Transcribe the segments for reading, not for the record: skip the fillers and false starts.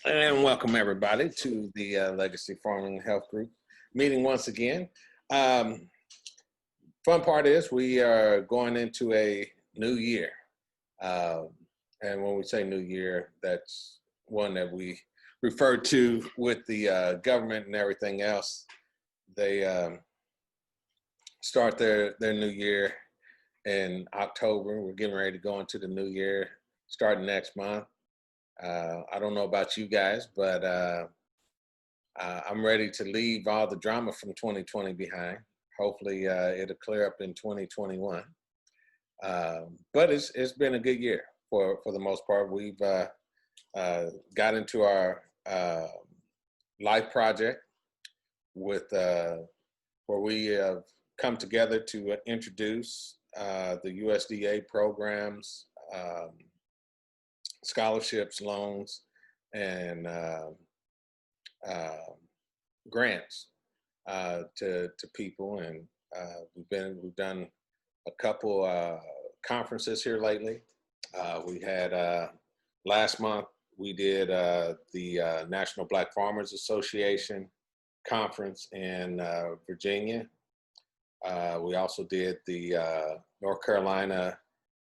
And welcome everybody to the Legacy Farming and Health Group meeting once again. Fun part is we are going into a new year. And when we say new year, that's one that we refer to with the government and everything else. They start their new year in October. We're getting ready to go into the new year starting next month. I don't know about you guys, but I'm ready to leave all the drama from 2020 behind. Hopefully, it'll clear up in 2021. But it's been a good year for the most part. We've got into our life project with where we have come together to introduce the USDA programs, scholarships, loans, and grants to people, and we've done a couple conferences here lately. We had last month we did the National Black Farmers Association conference in Virginia. We also did the North Carolina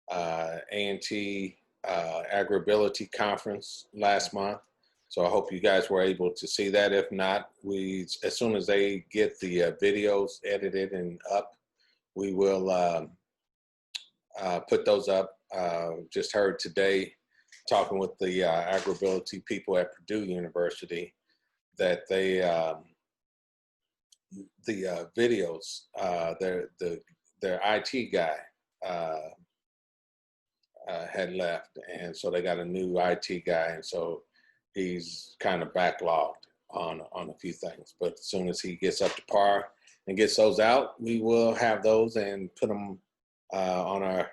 A&T Agribility Conference last month. So I hope you guys were able to see that. If not, as soon as they get the videos edited and up, we will put those up. Just heard today, talking with the agribility people at Purdue University, that they the videos, their IT guy had left, and so they got a new IT guy, and so he's kind of backlogged on a few things. But as soon as he gets up to par and gets those out, we will have those and put them on our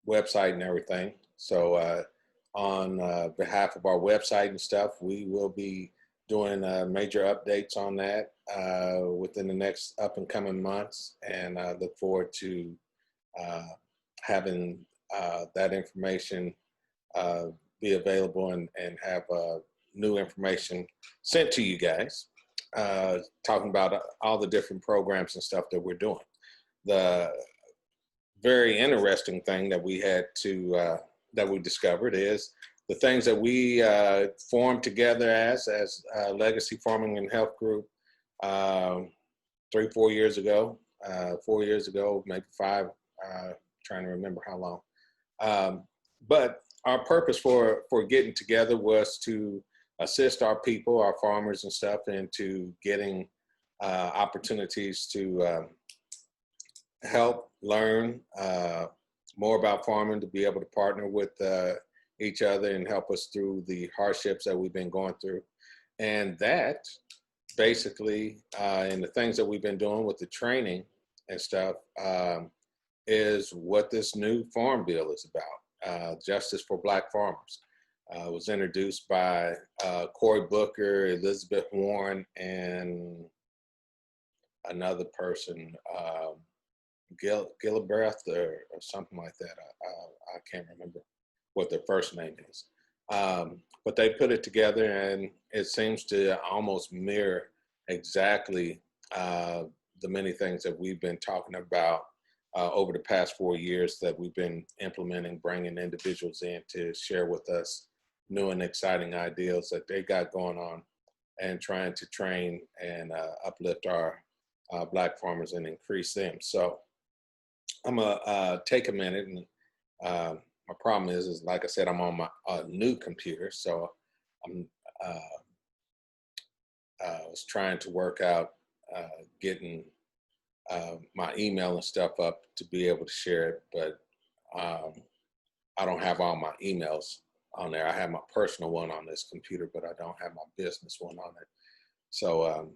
website and everything. So on behalf of our website and stuff, we will be doing major updates on that within the next up and coming months, and I look forward to having that information be available and have new information sent to you guys, talking about all the different programs and stuff that we're doing. The very interesting thing that we had to that we discovered is the things that we formed together as Legacy Farming and Health Group 3-4 years ago, 4 years ago, maybe 5, trying to remember how long. But our purpose for getting together was to assist our people, our farmers and stuff, into getting opportunities to help learn more about farming, to be able to partner with each other and help us through the hardships that we've been going through. And that basically, and the things that we've been doing with the training and stuff, is what this new farm bill is about. Justice for Black Farmers. Was introduced by Cory Booker, Elizabeth Warren, and another person, Gillibreth or something like that. I can't remember what their first name is. But they put it together, and it seems to almost mirror exactly the many things that we've been talking about over the past 4 years, that we've been implementing, bringing individuals in to share with us new and exciting ideas that they got going on, and trying to train and uplift our Black farmers and increase them. So I'm gonna take a minute, and my problem is like I said, I'm on my new computer, so I'm was trying to work out getting my email and stuff up to be able to share it, but I don't have all my emails on there. I have my personal one on this computer, but I don't have my business one on it. So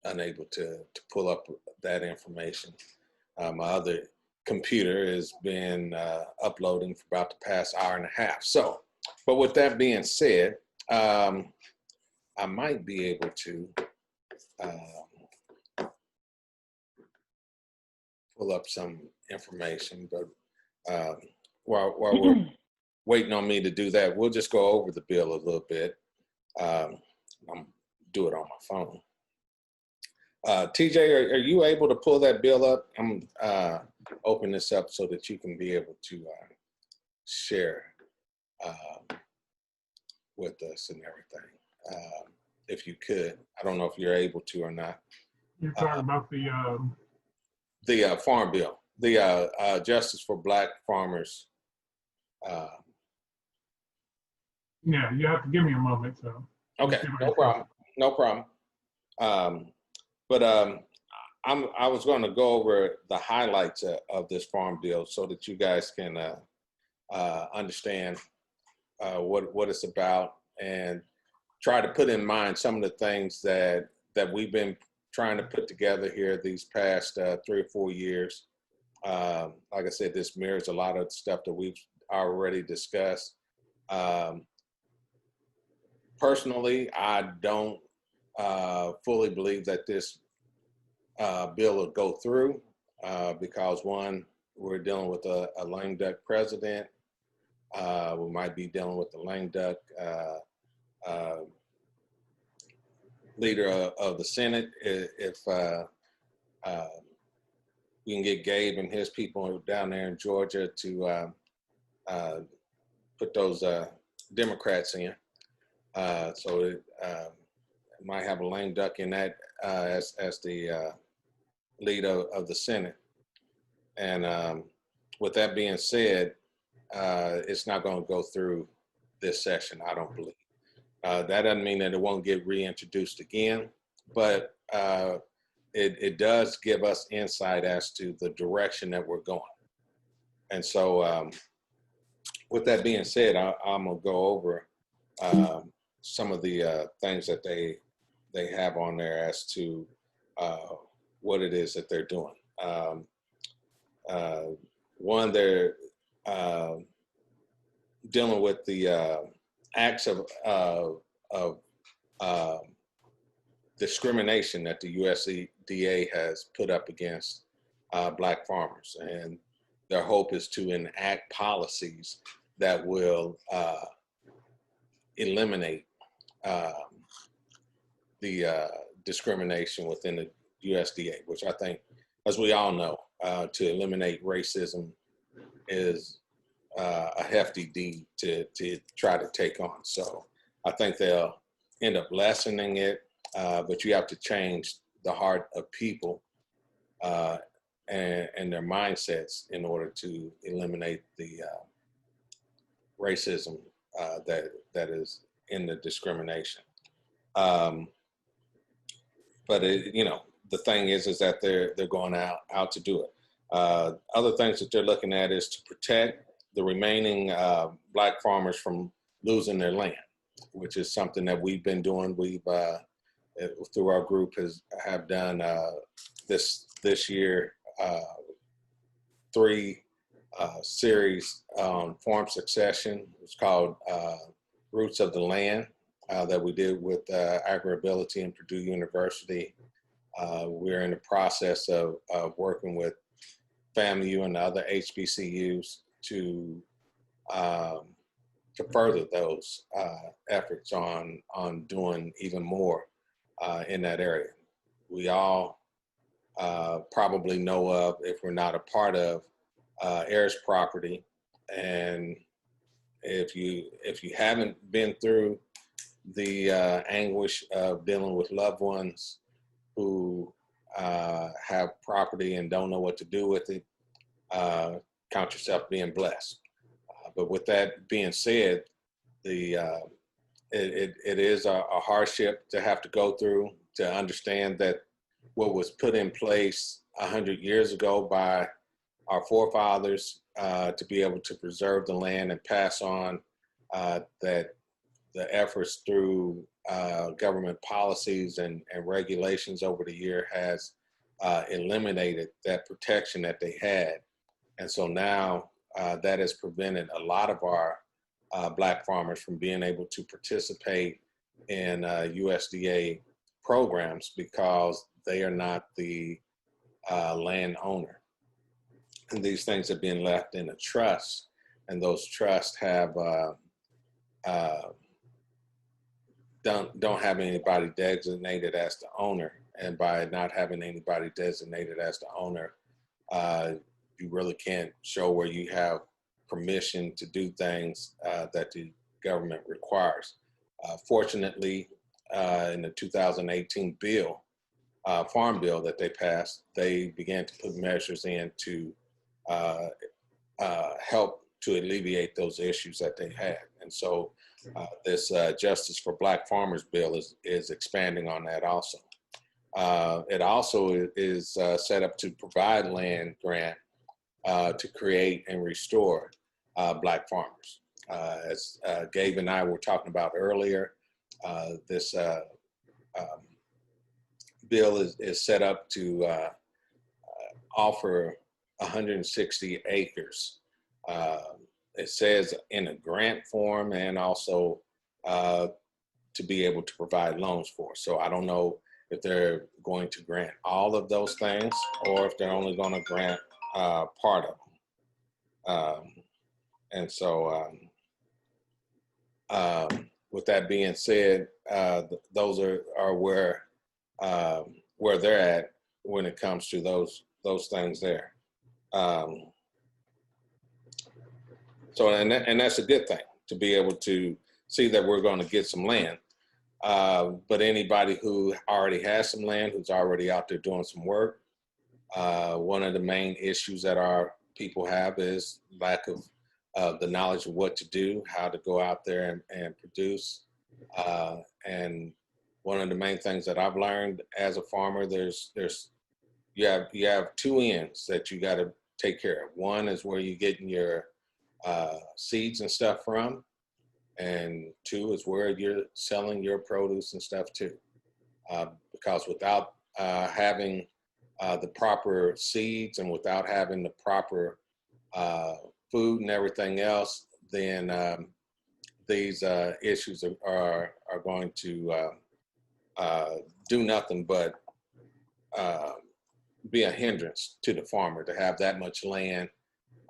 unable to pull up that information. My other computer has been uploading for about the past hour and a half. So, but with that being said, I might be able to pull up some information, but while we're waiting on me to do that, we'll just go over the bill a little bit. I'm do it on my phone. TJ, are you able to pull that bill up? I'm open this up so that you can be able to share with us and everything. If you could, I don't know if you're able to or not. You're talking about the farm bill, the Justice for Black Farmers. Yeah, you have to give me a moment. So okay, no problem, no problem. But I was going to go over the highlights of this farm bill so that you guys can understand what it's about and try to put in mind some of the things that we've been trying to put together here these past 3 or 4 years. Like I said, this mirrors a lot of stuff that we've already discussed. Personally, I don't fully believe that this bill will go through because, one, we're dealing with a lame duck president. We might be dealing with the lame duck leader of the Senate. If we can get Gabe and his people down there in Georgia to put those Democrats in. So it might have a lame duck in that as the leader of the Senate. And with that being said, it's not going to go through this session, I don't believe. That doesn't mean that it won't get reintroduced again, but it does give us insight as to the direction that we're going. And so with that being said, I'm going to go over some of the things that they have on there as to what it is that they're doing. One, they're dealing with the acts of discrimination that the USDA has put up against Black farmers, and their hope is to enact policies that will eliminate the discrimination within the USDA, which I think, as we all know, to eliminate racism is a hefty deed to try to take on. So I think they'll end up lessening it, but you have to change the heart of people and their mindsets in order to eliminate the racism that is in the discrimination. But the thing is that they're going out to do it. Other things that they're looking at is to protect the remaining Black farmers from losing their land, which is something that we've been doing. We've through our group have done this year 3 series on farm succession. It's called Roots of the Land that we did with AgriAbility and Purdue University. We're in the process of working with FAMU and other HBCUs to further those efforts on doing even more in that area. We all probably know of, if we're not a part of, heirs property, and if you haven't been through the anguish of dealing with loved ones who have property and don't know what to do with it, count yourself being blessed. But with that being said, it is a hardship to have to go through, to understand that what was put in place 100 years ago by our forefathers to be able to preserve the land and pass on that the efforts through government policies and regulations over the year has eliminated that protection that they had. And so now that has prevented a lot of our Black farmers from being able to participate in USDA programs because they are not the landowner. And these things are being left in a trust and those trusts have don't have anybody designated as the owner. And by not having anybody designated as the owner, you really can't show where you have permission to do things that the government requires. Fortunately, in the 2018 farm bill that they passed, they began to put measures in to help to alleviate those issues that they had. And so this Justice for Black Farmers bill is expanding on that also. It also is set up to provide land grant to create and restore Black farmers. As Gabe and I were talking about earlier, this bill is set up to offer 160 acres. It says in a grant form, and also to be able to provide loans for. So I don't know if they're going to grant all of those things or if they're only going to grant part of them. And so with that being said, those are where they're at when it comes to those things there. So and that's a good thing, to be able to see that we're going to get some land. But anybody who already has some land, who's already out there doing some work, one of the main issues that our people have is lack of the knowledge of what to do, how to go out there and produce. And one of the main things that I've learned as a farmer, you have two ends that you got to take care of. One is where you're getting your seeds and stuff from, and two is where you're selling your produce and stuff too. Because without having the proper seeds and without having the proper food and everything else, then these issues are going to do nothing but be a hindrance to the farmer to have that much land.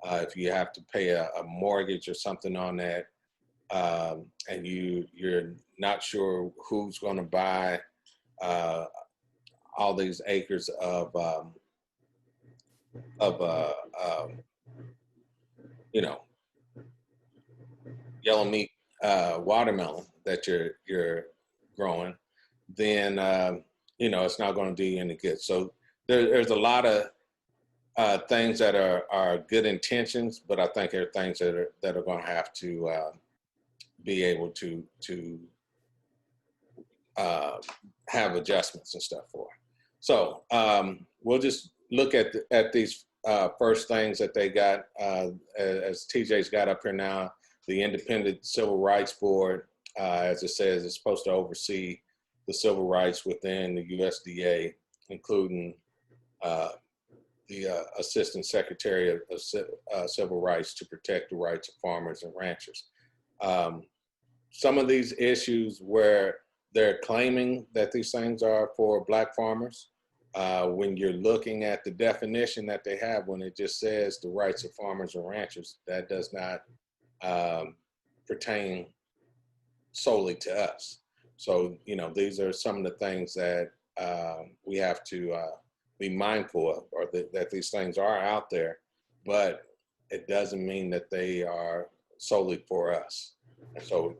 If you have to pay a mortgage or something on that, and you're not sure who's going to buy all these acres of yellow meat watermelon that you're growing, then it's not going to do you any good. So there's a lot of things that are good intentions, but I think there are things that are going to have to be able to have adjustments and stuff for. So we'll just look at these first things that they got, as TJ's got up here now. The Independent Civil Rights Board, as it says, is supposed to oversee the civil rights within the USDA, including the Assistant Secretary of Civil Rights to protect the rights of farmers and ranchers. Some of these issues where they're claiming that these things are for Black farmers, when you're looking at the definition that they have, when it just says the rights of farmers and ranchers, that does not pertain solely to us. So, these are some of the things that we have to be mindful of, or that these things are out there, but it doesn't mean that they are solely for us. And so,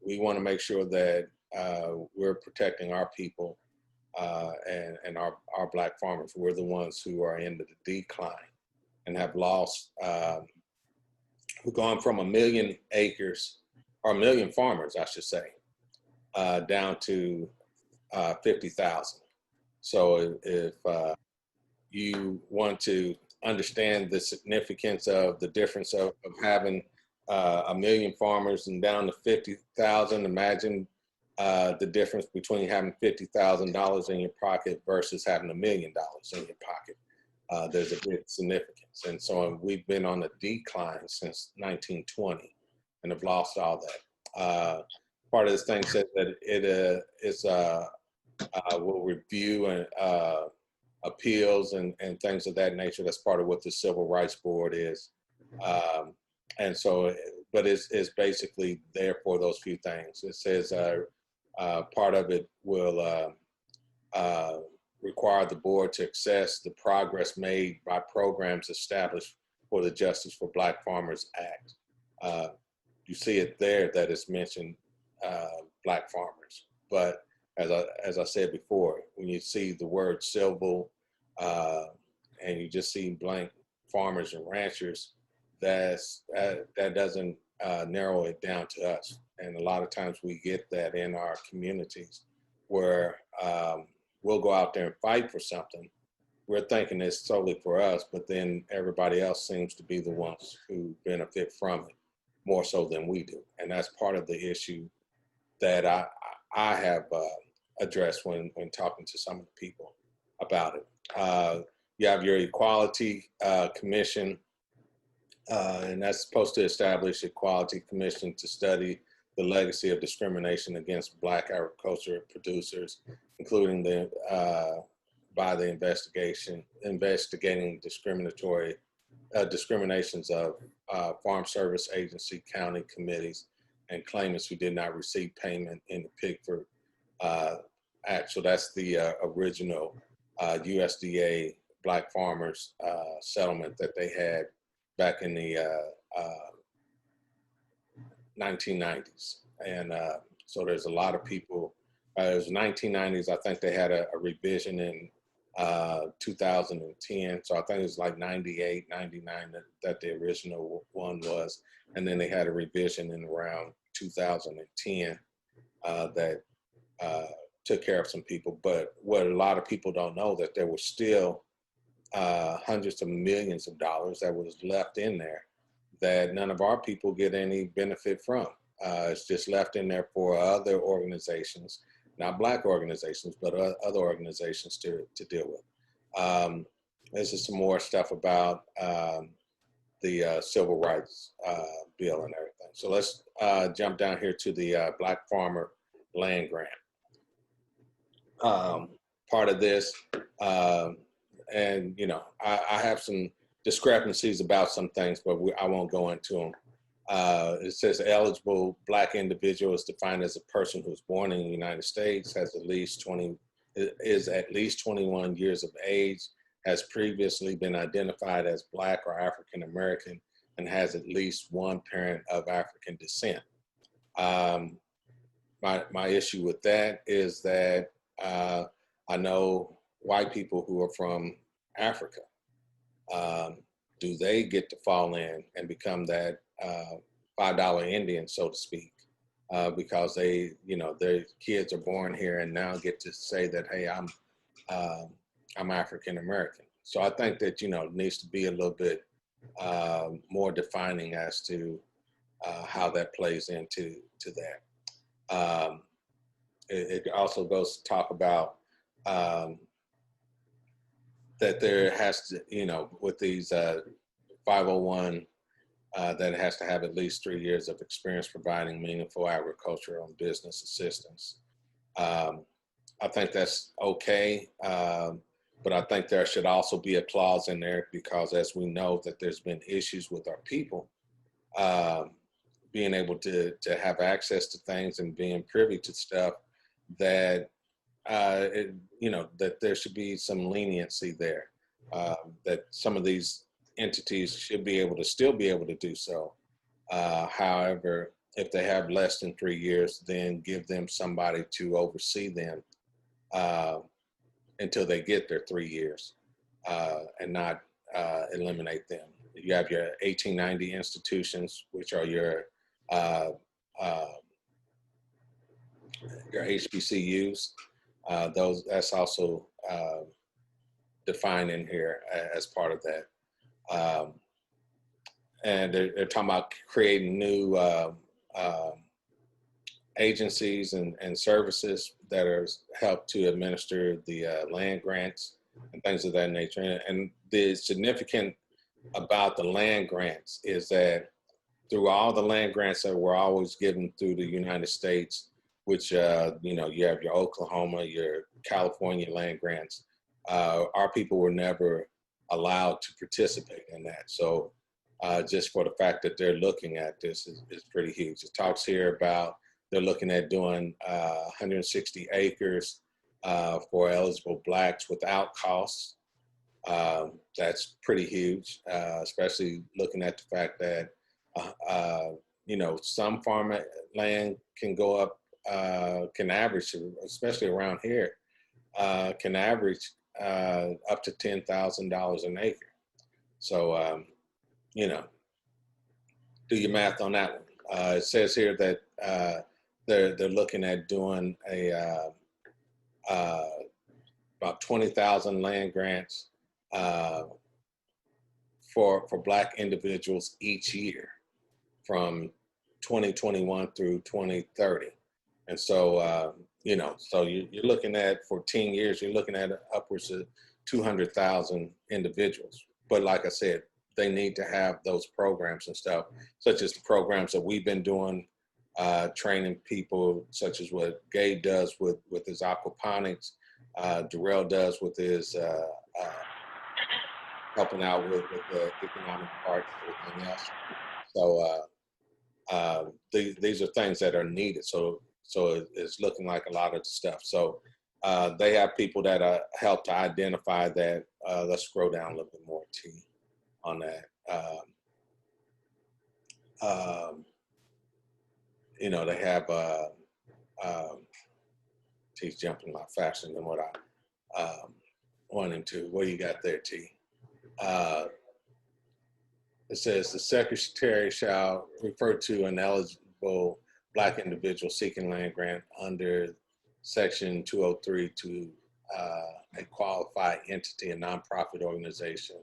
we want to make sure that we're protecting our people and our Black farmers. We're the ones who are in the decline and have lost. We've gone from 1 million acres, or 1 million farmers, I should say, down to 50,000. So if you want to understand the significance of the difference of having 1 million farmers and down to 50,000, imagine the difference between having $50,000 in your pocket versus having $1 million in your pocket. There's a big significance. And so we've been on a decline since 1920 and have lost all that. Part of this thing says that it will review and appeals and things of that nature. That's part of what the Civil Rights Board is. And so, but it's basically there for those few things. It says part of it will require the board to assess the progress made by programs established for the Justice for Black Farmers Act. You see it there that it's mentioned Black farmers, but as I said before, when you see the word civil and you just see blank farmers and ranchers, that doesn't narrow it down to us. And a lot of times we get that in our communities where we'll go out there and fight for something. We're thinking it's solely for us, but then everybody else seems to be the ones who benefit from it more so than we do. And that's part of the issue that I have addressed when talking to some of the people about it. You have your Equality Commission, and that's supposed to establish Equality Commission to study the legacy of discrimination against Black agriculture producers, including by the investigating discriminations of Farm Service Agency, county committees, and claimants who did not receive payment in the Pigford Act. So that's the original USDA Black farmers settlement that they had back in the 1990s. And so there's a lot of people, it was 1990s, I think they had a revision in 2010. So I think it was like 98, 99 that the original one was. And then they had a revision in around 2010 that took care of some people. But what a lot of people don't know, that there was still hundreds of millions of dollars that was left in there that none of our people get any benefit from. It's just left in there for other organizations, not Black organizations, but other organizations to deal with. This is some more stuff about the Civil Rights Bill and everything. So let's jump down here to the Black Farmer Land Grant. Part of this, and you know, I have some discrepancies about some things, but I won't go into them. It says eligible Black individual is defined as a person who's born in the United States, is at least 21 years of age, has previously been identified as Black or African American, and has at least one parent of African descent. My issue with that is that I know white people who are from Africa. Do they get to fall in and become that $5 Indian, so to speak, because they, you know, their kids are born here and now get to say that, hey, I'm African American. So I think that, you know, it needs to be a little bit more defining as to how that plays into that. It also goes to talk about that there has to, you know, with these 501, that it has to have at least 3 years of experience providing meaningful agricultural and business assistance. I think that's okay, but I think there should also be a clause in there because, as we know, that there's been issues with our people being able to have access to things and being privy to stuff that you know, that there should be some leniency there, that some of these entities should be able to still be able to do so. However, if they have less than 3 years, then give them somebody to oversee them until they get their 3 years, and not eliminate them. You have your 1890 institutions, which are your HBCUs. That's also defined in here as part of that. And they're talking about creating new agencies and services that are help to administer the land grants and things of that nature. And the significant about the land grants is that through all the land grants that were always given through the United States, which, you know, you have your Oklahoma, your California land grants, our people were never allowed to participate in that. So just for the fact that they're looking at this is pretty huge. It talks here about they're looking at doing 160 acres for eligible Blacks without costs. That's pretty huge, especially looking at the fact that, some farmland can go up, can average, especially around here, can average up to $10,000 an acre. So, do your math on that one. It says here that they're looking at doing about 20,000 land grants for Black individuals each year from 2021 through 2030. And so, so you're looking at, for 10 years, you're looking at upwards of 200,000 individuals. But like I said, they need to have those programs and stuff, such as the programs that we've been doing, training people, such as what Gabe does with his aquaponics, Darrell does with his helping out with the economic part and everything else. So these are things that are needed. So it's looking like a lot of the stuff. So they have people that help to identify that. Let's scroll down a little bit more, T, on that. They have T's jumping a lot faster than what I want him to. What you got there, T? It says the secretary shall refer to an eligible Black individual seeking land grant under Section 203 to a qualified entity, a nonprofit organization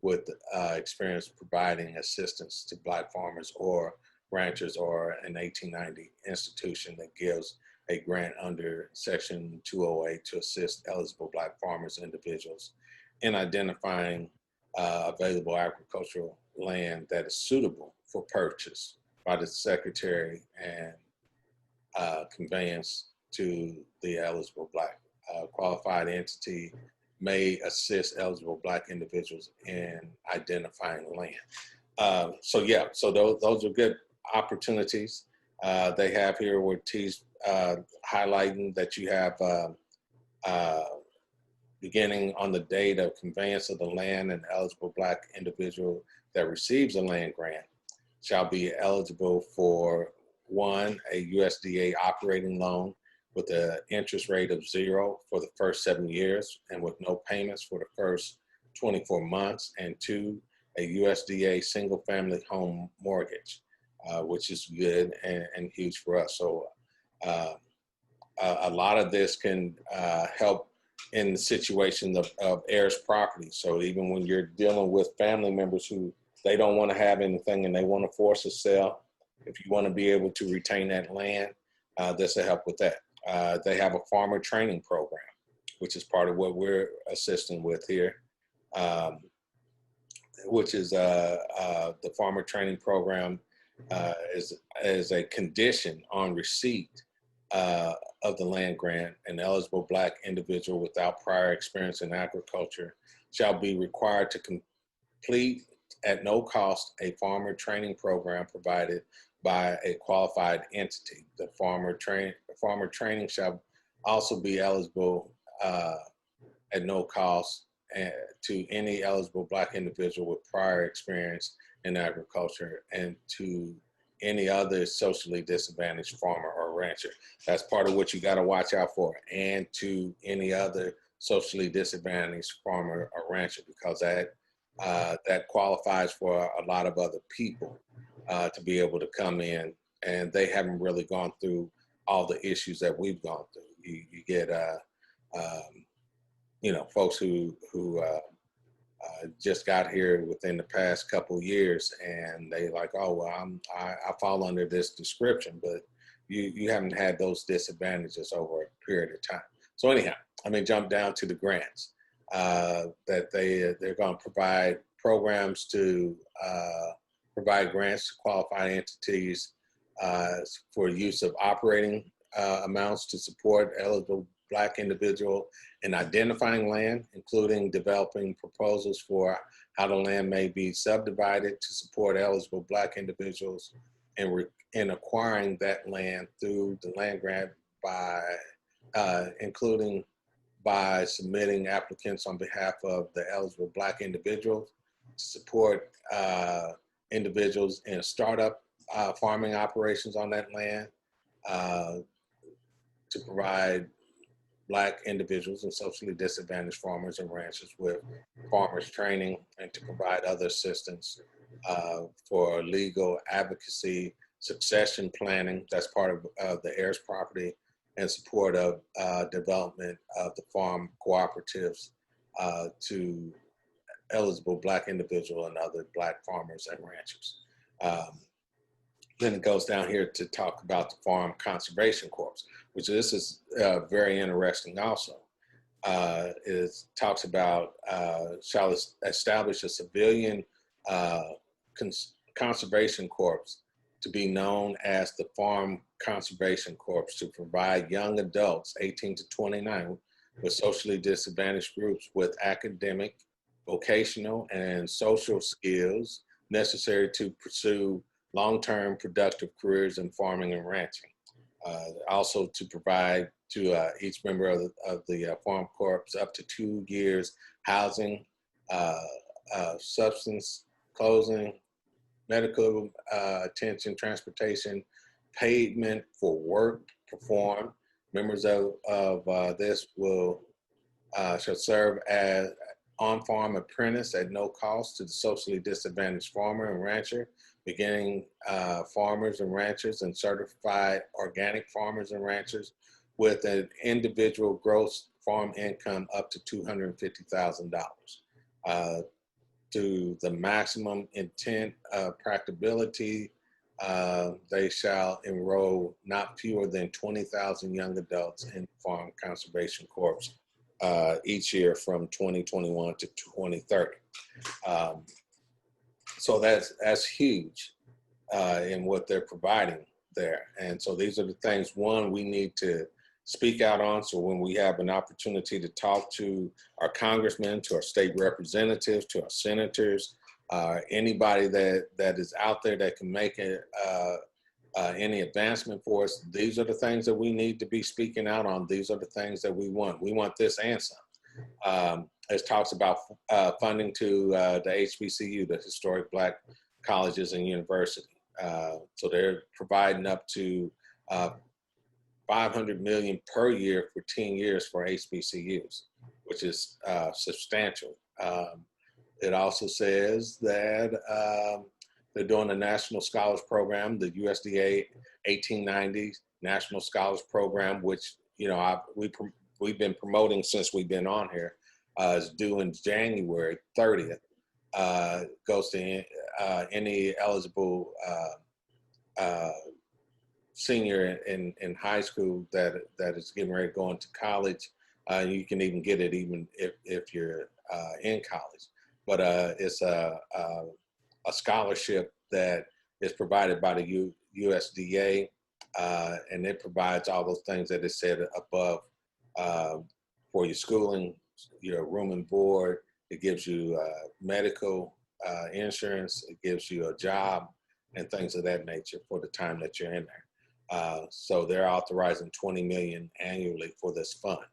with experience providing assistance to Black farmers or ranchers, or an 1890 institution that gives a grant under Section 208 to assist eligible Black farmers and individuals in identifying available agricultural land that is suitable for purchase by the secretary and conveyance to the eligible Black. Qualified entity may assist eligible Black individuals in identifying land. So those are good opportunities. They have here where T's highlighting that you have beginning on the date of conveyance of the land, an eligible Black individual that receives a land grant shall be eligible for, one, a USDA operating loan with an interest rate of 0 for the first 7 years and with no payments for the first 24 months, and 2, a USDA single family home mortgage, which is good and huge for us. So a lot of this can help in the situation of heirs property. So even when you're dealing with family members who they don't want to have anything and they want to force a sale, if you want to be able to retain that land, this will help with that. They have a farmer training program, which is part of what we're assisting with here, which is the farmer training program is a condition on receipt of the land grant. An eligible Black individual without prior experience in agriculture shall be required to complete at no cost a farmer training program provided by a qualified entity. The farmer training shall also be eligible at no cost to any eligible Black individual with prior experience in agriculture and to any other socially disadvantaged farmer or rancher. That's part of what you got to watch out for, and to any other socially disadvantaged farmer or rancher, because that qualifies for a lot of other people to be able to come in, and they haven't really gone through all the issues that we've gone through. You get folks who just got here within the past couple of years, and they like, oh well, I fall under this description, but you haven't had those disadvantages over a period of time. So anyhow, let me jump down to the grants that they're going to provide programs to provide grants to qualified entities for use of operating amounts to support eligible Black individual in identifying land, including developing proposals for how the land may be subdivided to support eligible Black individuals in acquiring that land through the land grant by including by submitting applicants on behalf of the eligible Black individuals to support individuals in startup farming operations on that land, to provide Black individuals and socially disadvantaged farmers and ranchers with farmers training, and to provide other assistance for legal advocacy, succession planning, that's part of the heirs property, and support of development of the farm cooperatives to eligible Black individual and other Black farmers and ranchers. Then it goes down here to talk about the Farm Conservation Corps, which this is very interesting also. It talks about shall establish a civilian conservation corps to be known as the Farm Conservation Corps to provide young adults 18 to 29 with socially disadvantaged groups with academic, vocational, and social skills necessary to pursue long-term productive careers in farming and ranching. Also to provide to each member of the Farm Corps up to 2 years housing, substance, clothing, medical attention, transportation, payment for work performed. Members of this shall serve as on-farm apprentice at no cost to the socially disadvantaged farmer and rancher, beginning farmers and ranchers and certified organic farmers and ranchers with an individual gross farm income up to $250,000. To the maximum intent of practicability, they shall enroll not fewer than 20,000 young adults in Farm Conservation Corps each year from 2021 to 2030. So that's huge in what they're providing there. And so these are the things, one, we need to speak out on. So when we have an opportunity to talk to our congressmen, to our state representatives, to our senators, anybody that is out there that can make any advancement for us, these are the things that we need to be speaking out on. These are the things that we want. We want this and some. It talks about funding to the HBCU, the Historic Black Colleges and University. So they're providing up to $500 million per year for 10 years for HBCUs, which is substantial. It also says that they're doing a National Scholars Program, the USDA 1890 National Scholars Program, which we've been promoting since we've been on here. Is due in January 30th. Goes to any eligible senior in high school that is getting ready to go into college. You can even get it even if you're in college. But it's a scholarship that is provided by the USDA, and it provides all those things that is said above for your schooling, your room and board. It gives you medical insurance. It gives you a job and things of that nature for the time that you're in there. So they're authorizing $20 million annually for this fund.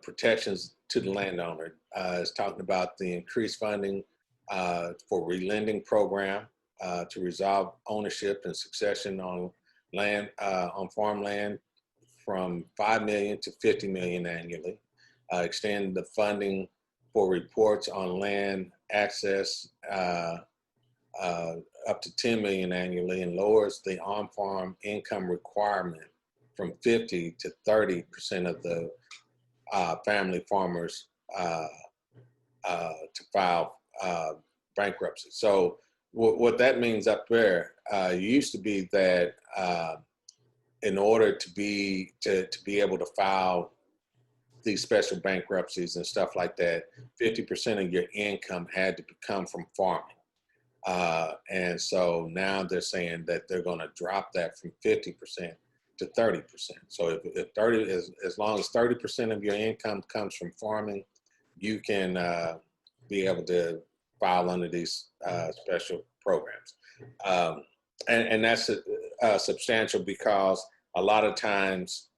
Protections to the landowner is talking about the increased funding for relending program to resolve ownership and succession on land, on farmland, from $5 million to $50 million annually. Extend the funding for reports on land access up to $10 million annually, and lowers the on-farm income requirement from 50 to 30% of the family farmers to file bankruptcy. So what that means up there, used to be that in order to be able to file these special bankruptcies and stuff like that, 50% of your income had to come from farming. And so now they're saying that they're going to drop that from 50% to 30%. So if 30, as long as 30% of your income comes from farming, you can be able to file under these special programs. Um, and that's substantial because a lot of times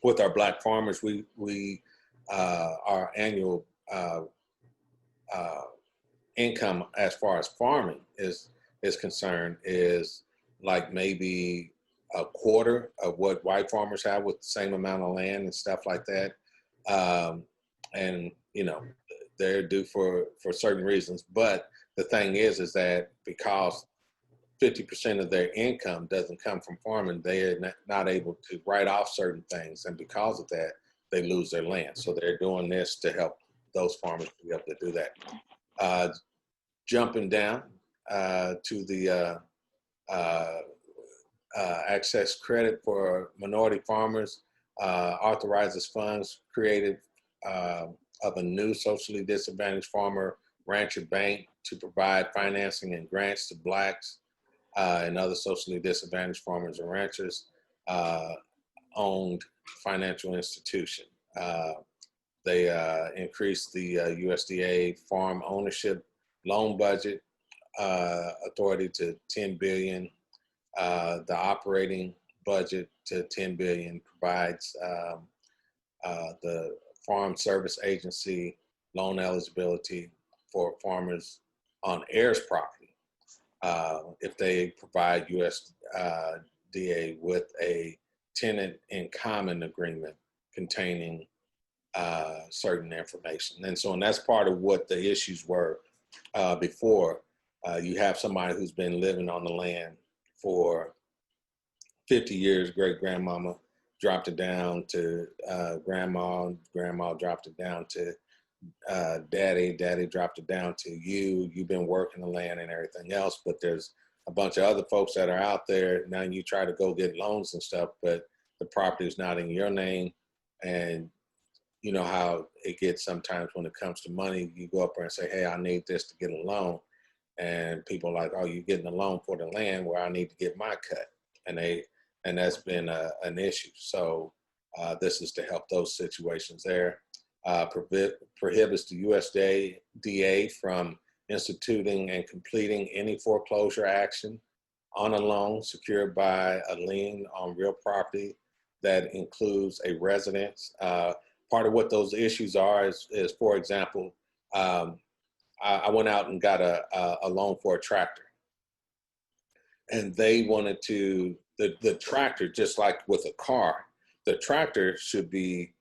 with our Black farmers, we our annual uh, income as far as farming is concerned is like maybe a quarter of what white farmers have with the same amount of land and stuff like that. And you know, they're due for certain reasons. But the thing is that because 50% of their income doesn't come from farming, they are not able to write off certain things, and because of that, they lose their land. So they're doing this to help those farmers be able to do that. Jumping down to the access credit for minority farmers, authorizes funds created of a new socially disadvantaged farmer rancher bank to provide financing and grants to Blacks and other socially disadvantaged farmers and ranchers owned financial institution. They increased the USDA farm ownership loan budget authority to 10 billion. The operating budget to 10 billion, provides the Farm Service Agency loan eligibility for farmers on heirs property if they provide USDA with a tenant in common agreement containing certain information. And that's part of what the issues were before. You have somebody who's been living on the land for 50 years, great grandmama dropped it down to grandma dropped it down to daddy dropped it down to you've been working the land and everything else, but there's a bunch of other folks that are out there now. You try to go get loans and stuff, but the property is not in your name. And you know how it gets sometimes when it comes to money. You go up there and say, hey, I need this to get a loan, and people are like, oh, you're getting a loan for the land where I need to get my cut. And that's been an issue. So this is to help those situations there. Prohibits the USDA from instituting and completing any foreclosure action on a loan secured by a lien on real property that includes a residence. Part of what those issues are is for example, I went out and got a loan for a tractor, and they wanted to, the tractor, just like with a car, the tractor should be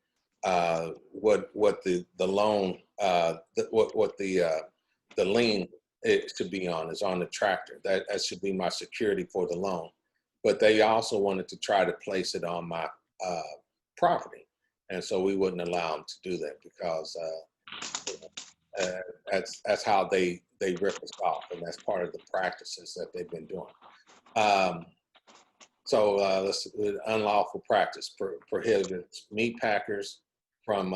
what the loan, what the lien it should be on is on the tractor. That should be my security for the loan. But they also wanted to try to place it on my property, and so we wouldn't allow them to do that because that's how they rip us off, and that's part of the practices that they've been doing. So let's unlawful practice prohibits meat packers from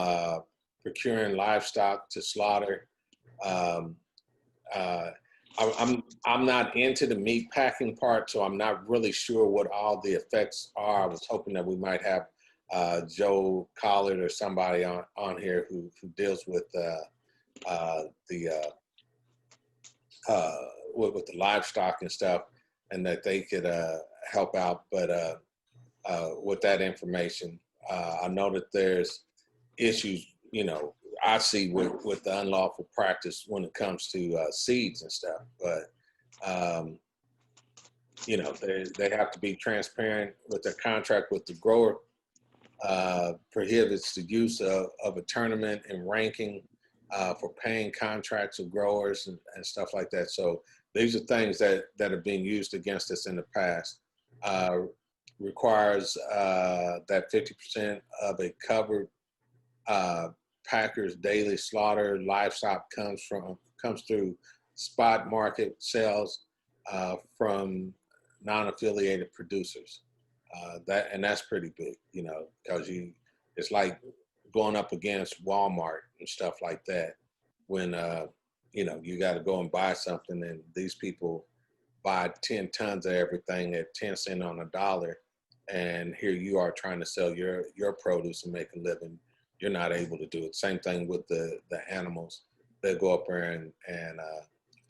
procuring livestock to slaughter. I'm not into the meat packing part, so I'm not really sure what all the effects are. I was hoping that we might have Joe Collard or somebody on here who deals with with the livestock and stuff, and that they could help out. But with that information, I know that there's issues, you know, I see with the unlawful practice when it comes to seeds and stuff. But you know, they have to be transparent with their contract with the grower. Prohibits the use of a tournament and ranking for paying contracts of growers and stuff like that. So these are things that are being used against us in the past. Requires that 50% of a covered packer's daily slaughter livestock comes through spot market sales from non-affiliated producers. That's pretty big, you know, because it's like going up against Walmart and stuff like that when you know, you got to go and buy something, and these people buy 10 tons of everything at 10 cents on a dollar, and here you are trying to sell your produce and make a living you're not able to do it. Same thing with the animals. They go up there and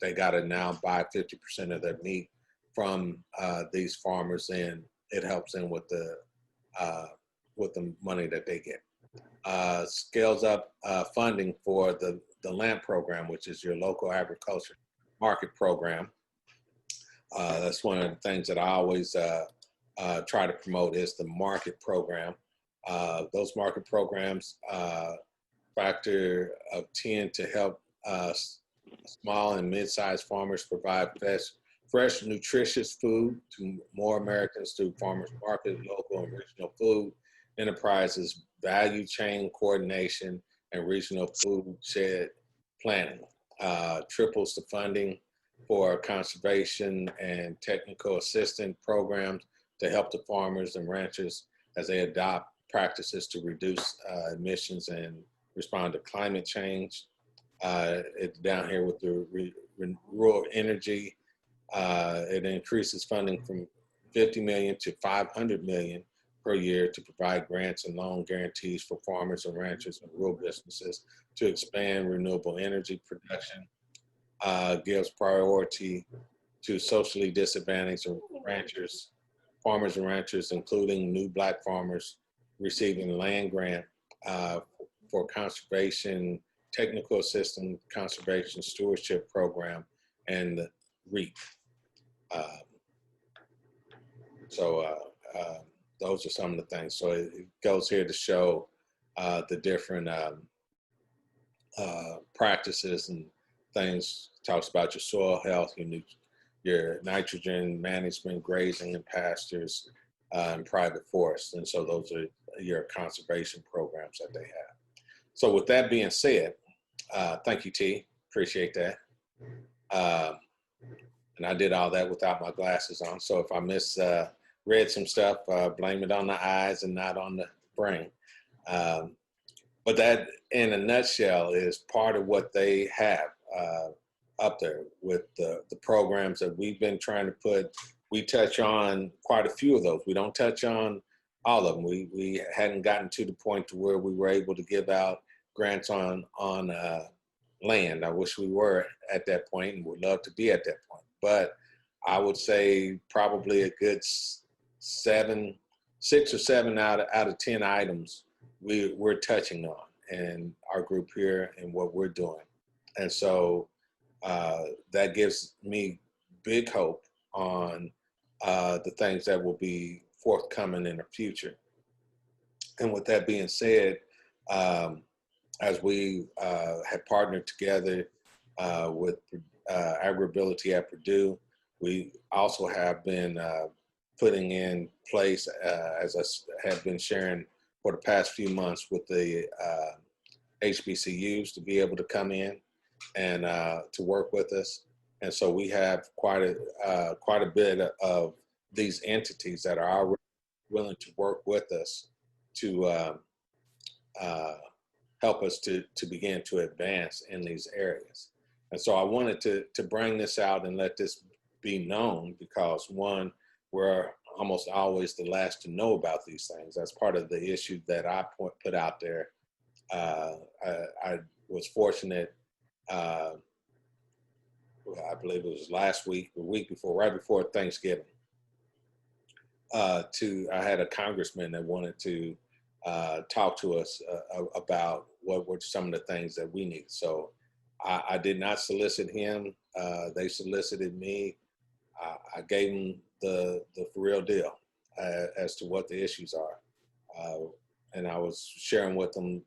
they got to now buy 50% of their meat from these farmers, and it helps them with the money that they get. Scales up funding for the LAMP program, which is your local agriculture market program. That's one of the things that I always try to promote is the market program. Those market programs factor of 10 to help small and mid-sized farmers provide fresh, nutritious food to more Americans through farmers market, local and regional food enterprises, value chain coordination, and regional food shed planning. Triples the funding for conservation and technical assistance programs to help the farmers and ranchers as they adopt practices to reduce emissions and respond to climate change. It's down here with the rural energy. It increases funding from 50 million to 500 million per year to provide grants and loan guarantees for farmers and ranchers and rural businesses to expand renewable energy production. Gives priority to socially disadvantaged ranchers, farmers and ranchers, including new Black farmers receiving land grant for conservation, technical assistance, conservation stewardship program, and the REAP. Those are some of the things. So it goes here to show the different practices and things. Talks about your soil health, your nitrogen management, grazing and pastures, and private forests. And so those are your conservation programs that they have. So with that being said, thank you, T. Appreciate that. And I did all that without my glasses on. So if I misread some stuff, blame it on the eyes and not on the brain. But that, in a nutshell, is part of what they have up there with the programs that we've been trying to put. We touch on quite a few of those. We don't touch on all of them. We hadn't gotten to the point to where we were able to give out grants on land. I wish we were at that point and would love to be at that point. But I would say probably a good 6 or 7 out of 10 items we're touching on in our group here and what we're doing. And so that gives me big hope on the things that will be forthcoming in the future. And with that being said, as we have partnered together with Agribility at Purdue, we also have been putting in place, as I have been sharing for the past few months, with the HBCUs to be able to come in and to work with us. And so we have quite a bit of these entities that are already willing to work with us to help us to begin to advance in these areas. And so I wanted to bring this out and let this be known because, one, we're almost always the last to know about these things. That's part of the issue that I put out there. I was fortunate, I believe it was last week, the week before, right before Thanksgiving, I had a congressman that wanted to talk to us about what were some of the things that we need. So I did not solicit him. They solicited me. I gave them the for real deal as to what the issues are. And I was sharing with them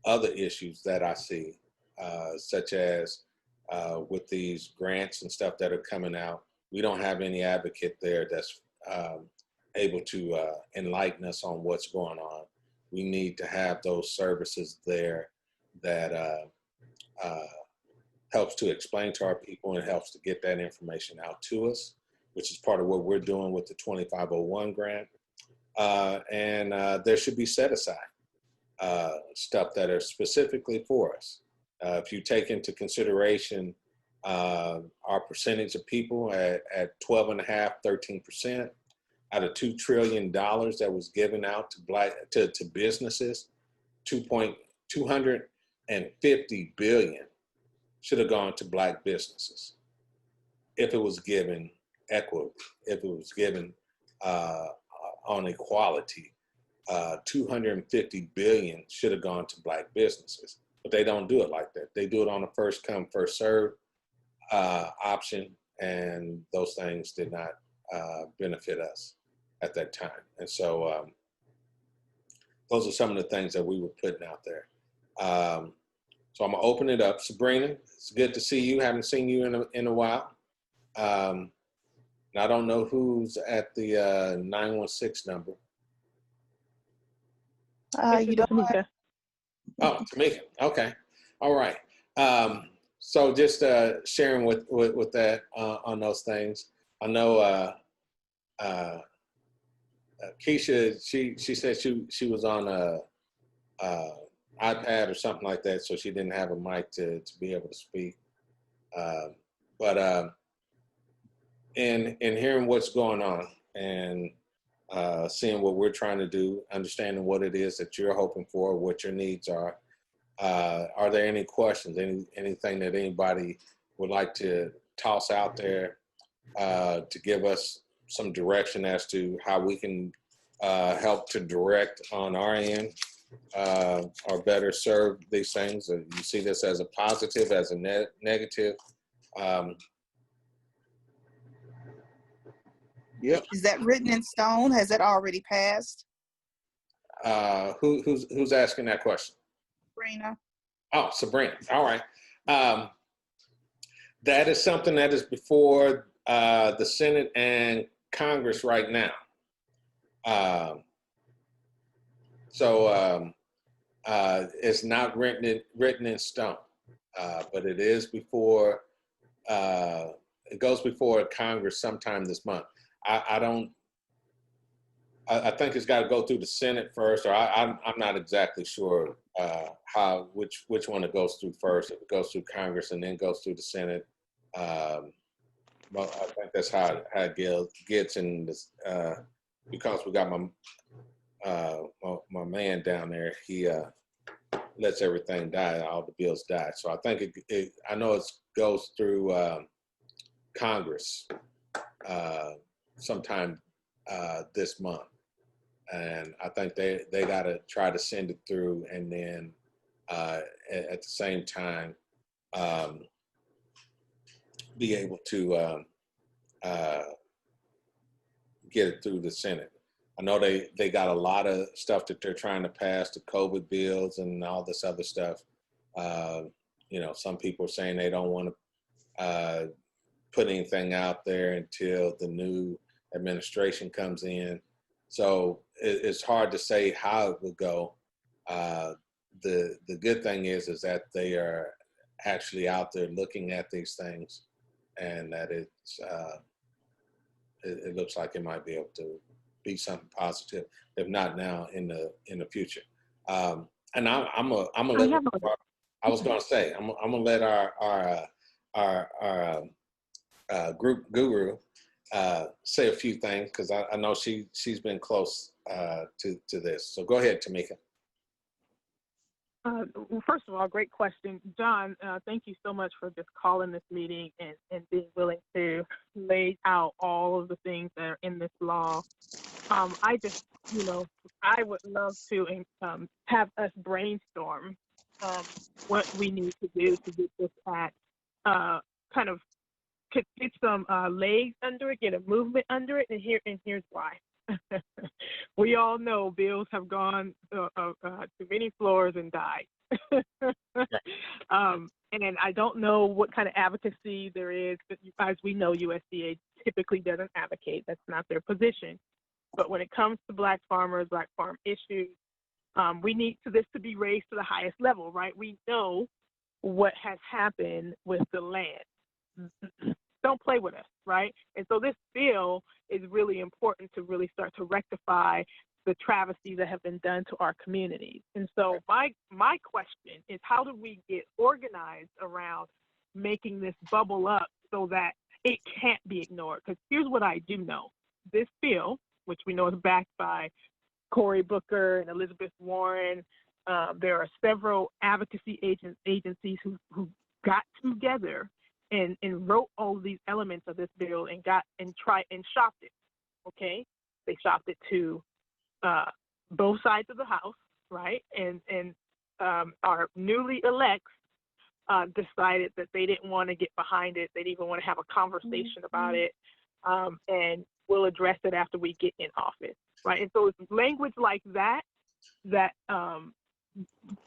other issues that I see, such as with these grants and stuff that are coming out. We don't have any advocate there that's able to enlighten us on what's going on. We need to have those services there that helps to explain to our people and helps to get that information out to us, which is part of what we're doing with the 2501 grant. And there should be set aside stuff that are specifically for us. If you take into consideration our percentage of people at 12.5%, 13%, out of $2 trillion that was given out to businesses, 250 billion should have gone to Black businesses if it was given equity, if it was given on equality. 250 billion should have gone to Black businesses, but they don't do it like that. They do it on a first come, first serve option, and those things did not benefit us at that time. And so those are some of the things that we were putting out there. So I'm gonna open it up. Sabrina, it's good to see you. Haven't seen you in a while. And I don't know who's at the 916 number. You don't. Tamika. Oh, Tamika. Okay. All right. So just sharing with that on those things. I know Keisha. She said she was on a iPad or something like that, so she didn't have a mic to be able to speak. But in hearing what's going on and seeing what we're trying to do, understanding what it is that you're hoping for, what your needs are there any questions, anything that anybody would like to toss out there to give us some direction as to how we can help to direct on our end or better serve these things? You see this as a positive, as a negative? Yep. Is that written in stone? Has that already passed? Who's asking that question? Sabrina. Oh, Sabrina. All right. That is something that is before the Senate and Congress right now. So it's not written in stone, but it is before. It goes before Congress sometime this month. I think it's got to go through the Senate first, or I'm not exactly sure which one it goes through first. If it goes through Congress and then goes through the Senate, well, I think that's how it gets in this, because we got my man down there. He lets everything die, all the bills die. So I think I know it goes through Congress sometime this month. And I think they got to try to send it through, and then at the same time be able to get it through the Senate. I know they got a lot of stuff that they're trying to pass, the COVID bills and all this other stuff. Some people are saying they don't want to put anything out there until the new administration comes in. So it's hard to say how it will go. The good thing is that they are actually out there looking at these things, and that it looks like it might be able to be something positive, if not now, in the future. And I'm gonna let. I was gonna say I'm gonna let our group guru say a few things, because I know she's been close to this. So go ahead, Tamika. Well, first of all, great question. John, thank you so much for just calling this meeting and being willing to lay out all of the things that are in this law. I just, I would love to have us brainstorm what we need to do to get this act kind of get some legs under it, get a movement under it, and here's why. We all know bills have gone to many floors and died. And I don't know what kind of advocacy there is, but as we know, USDA typically doesn't advocate. That's not their position. But when it comes to Black farmers, Black farm issues, we need this to be raised to the highest level, right? We know what has happened with the land. Don't play with us, right? And so this bill is really important to really start to rectify the travesties that have been done to our communities. And so my question is, how do we get organized around making this bubble up so that it can't be ignored? Because here's what I do know. This bill, which we know is backed by Cory Booker and Elizabeth Warren, there are several advocacy agencies who got together and wrote all these elements of this bill and shopped it. Okay, they shopped it to both sides of the House, right? And our newly elects decided that they didn't want to get behind it. They didn't even want to have a conversation about it, and we'll address it after we get in office, right? And so it's language like that that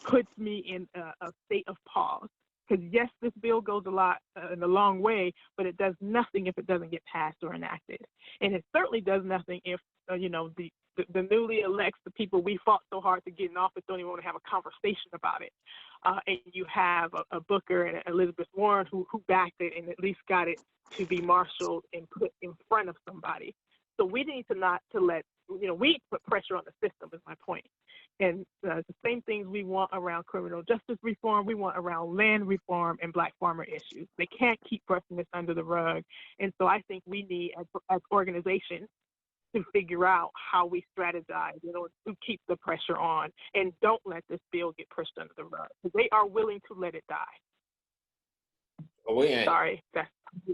puts me in a state of pause. Because yes, this bill goes a long way, but it does nothing if it doesn't get passed or enacted, and it certainly does nothing if the newly elects, the people we fought so hard to get in office, don't even want to have a conversation about it. And you have a Booker and Elizabeth Warren who backed it and at least got it to be marshaled and put in front of somebody. So we need to let we put pressure on the system is my point. And the same things we want around criminal justice reform, we want around land reform and Black farmer issues. They can't keep brushing this under the rug. And so I think we need, as organizations, to figure out how we strategize to keep the pressure on and don't let this bill get pushed under the rug. Because they are willing to let it die. Well, we ain't. Sorry.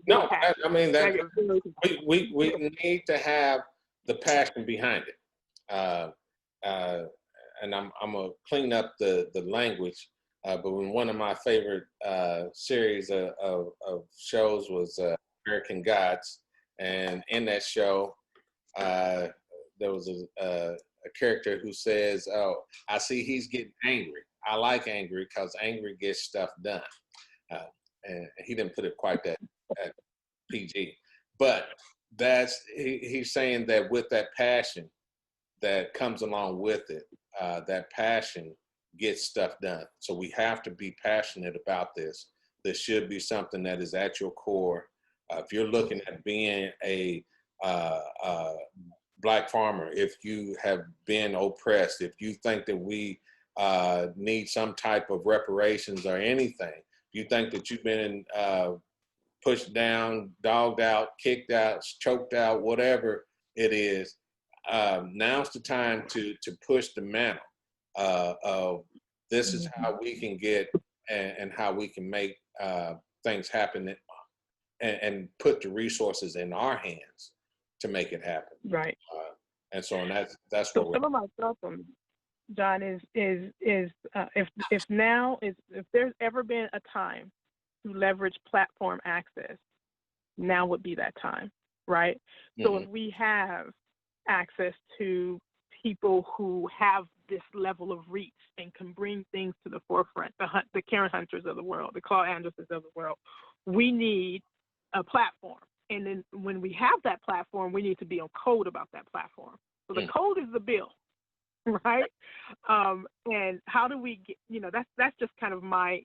No, I mean, we need to have the passion behind it. And I'm gonna clean up the language, but when one of my favorite series of shows was American Gods, and in that show, there was a character who says, "Oh, I see he's getting angry. I like angry because angry gets stuff done." And he didn't put it quite that PG, but he's saying that with that passion that comes along with it, that passion gets stuff done. So we have to be passionate about this. This should be something that is at your core. If you're looking at being a Black farmer, if you have been oppressed, if you think that we need some type of reparations or anything, if you think that you've been pushed down, dogged out, kicked out, choked out, whatever it is, now's the time to push the mantle of this is how we can get and how we can make things happen and put the resources in our hands to make it happen. Right. And so that's So what some of my thoughts on John is if there's ever been a time to leverage platform access, now would be that time, right? Mm-hmm. So if we have access to people who have this level of reach and can bring things to the forefront, the Karen Hunters of the world, the Claude Andersons of the world, we need a platform. And then when we have that platform, we need to be on code about that platform. So the code is the bill, right? And how do we get, that's just kind of my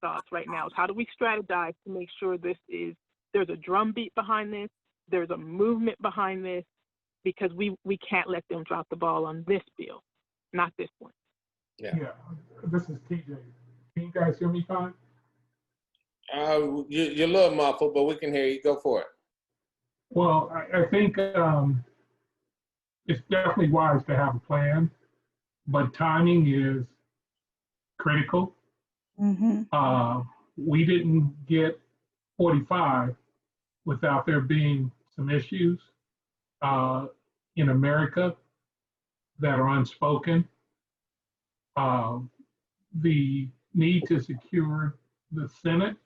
thoughts right now is how do we strategize to make sure there's a drumbeat behind this, there's a movement behind this, because we can't let them drop the ball on this bill, not this one. Yeah. This is TJ. Can you guys hear me fine? You're a little muffled, but we can hear you. Go for it. Well, I think it's definitely wise to have a plan, but timing is critical. Mm-hmm. We didn't get 45 without there being some issues in America that are unspoken. The need to secure the Senate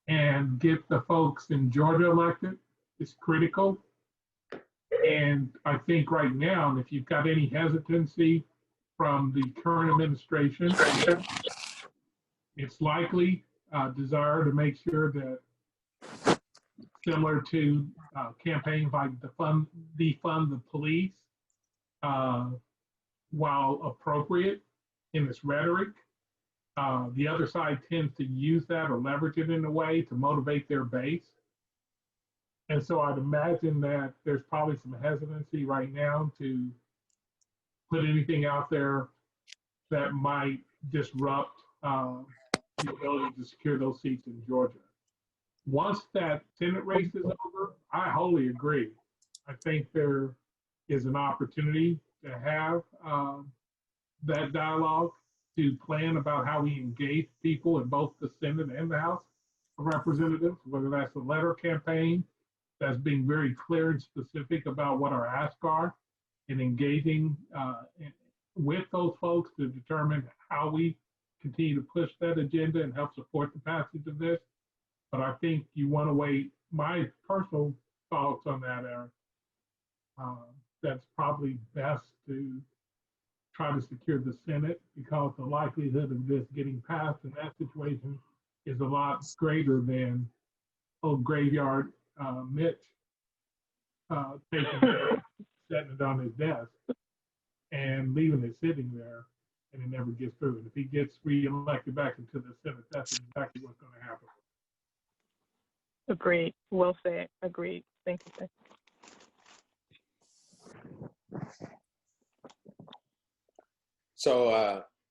and get the folks in Georgia elected is critical. And I think right now, if you've got any hesitancy from the current administration, it's likely desire to make sure that, similar to campaigns like defund the police, while appropriate in its rhetoric, the other side tends to use that or leverage it in a way to motivate their base. And so I'd imagine that there's probably some hesitancy right now to put anything out there that might disrupt the ability to secure those seats in Georgia. Once that Senate race is over, I wholly agree. I think there is an opportunity to have that dialogue to plan about how we engage people in both the Senate and the House of Representatives, whether that's a letter campaign that's being very clear and specific about what our asks are and engaging with those folks to determine how we continue to push that agenda and help support the passage of this. But I think you want to wait. My personal thoughts on that are that's probably best to try to secure the Senate because the likelihood of this getting passed in that situation is a lot greater than old graveyard Mitch setting it on his desk and leaving it sitting there, and it never gets through. And if he gets reelected back into the Senate, that's exactly what's going to happen. Agreed. Well said. Agreed. Thank you, sir. So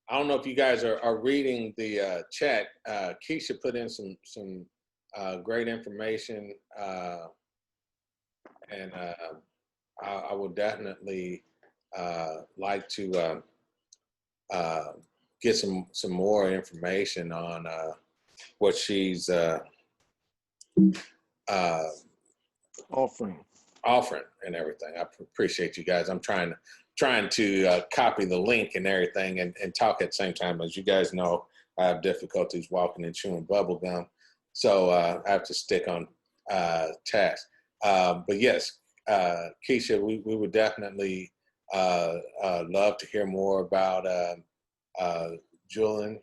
I don't know if you guys are reading the chat. Keisha put in some great information, and I would definitely like to get some more information on what she's offering and everything. I appreciate you guys. I'm trying to copy the link and everything and talk at the same time. As you guys know, I have difficulties walking and chewing bubble gum, so I have to stick on task. But yes, Keisha, we would definitely love to hear more about Julian,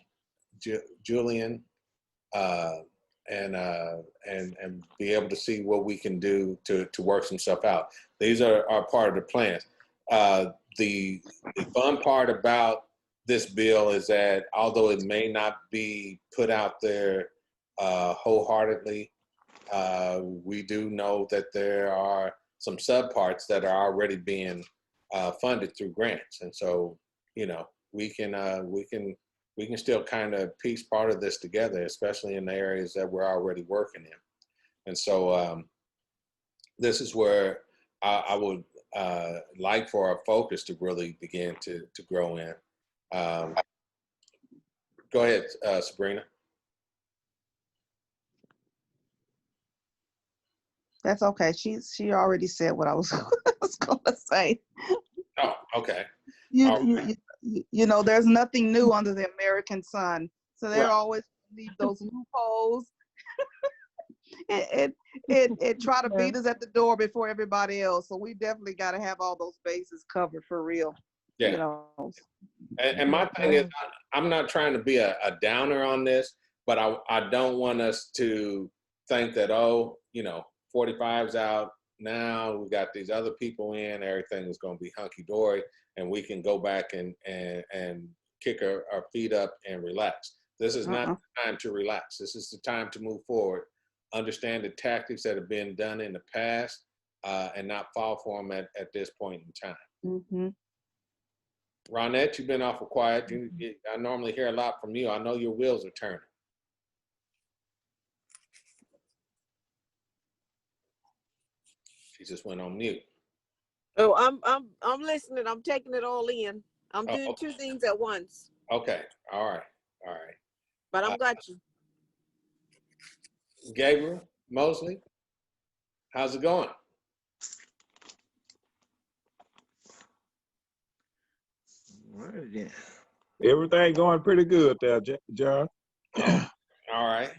and be able to see what we can do to work some stuff out. These are part of the plans. The fun part about this bill is that although it may not be put out there wholeheartedly, we do know that there are some subparts that are already being funded through grants, and so we can still kind of piece part of this together, especially in the areas that we're already working in. And so this is where I would like for our focus to really begin to grow in. Go ahead, Sabrina. That's okay. She already said what I was, was going to say. Oh, okay. You know, there's nothing new under the American sun. So they're always leave those loopholes. It try to beat us at the door before everybody else. So we definitely got to have all those bases covered for real. Yeah. You know. And my thing is, I'm not trying to be a downer on this, but I don't want us to think that, 45's out now, we got these other people in, everything is going to be hunky-dory, and we can go back and kick our feet up and relax. This is not the time to relax. This is the time to move forward, understand the tactics that have been done in the past, and not fall for them at this point in time. Mm-hmm. Ronette, you've been awful quiet. I normally hear a lot from you. I know your wheels are turning. She just went on mute. Oh, I'm listening. I'm taking it all in. I'm doing two things at once. Okay. All right. But I'm got you. Gabriel Mosley, how's it going? Right, yeah. Everything going pretty good there, John. All right.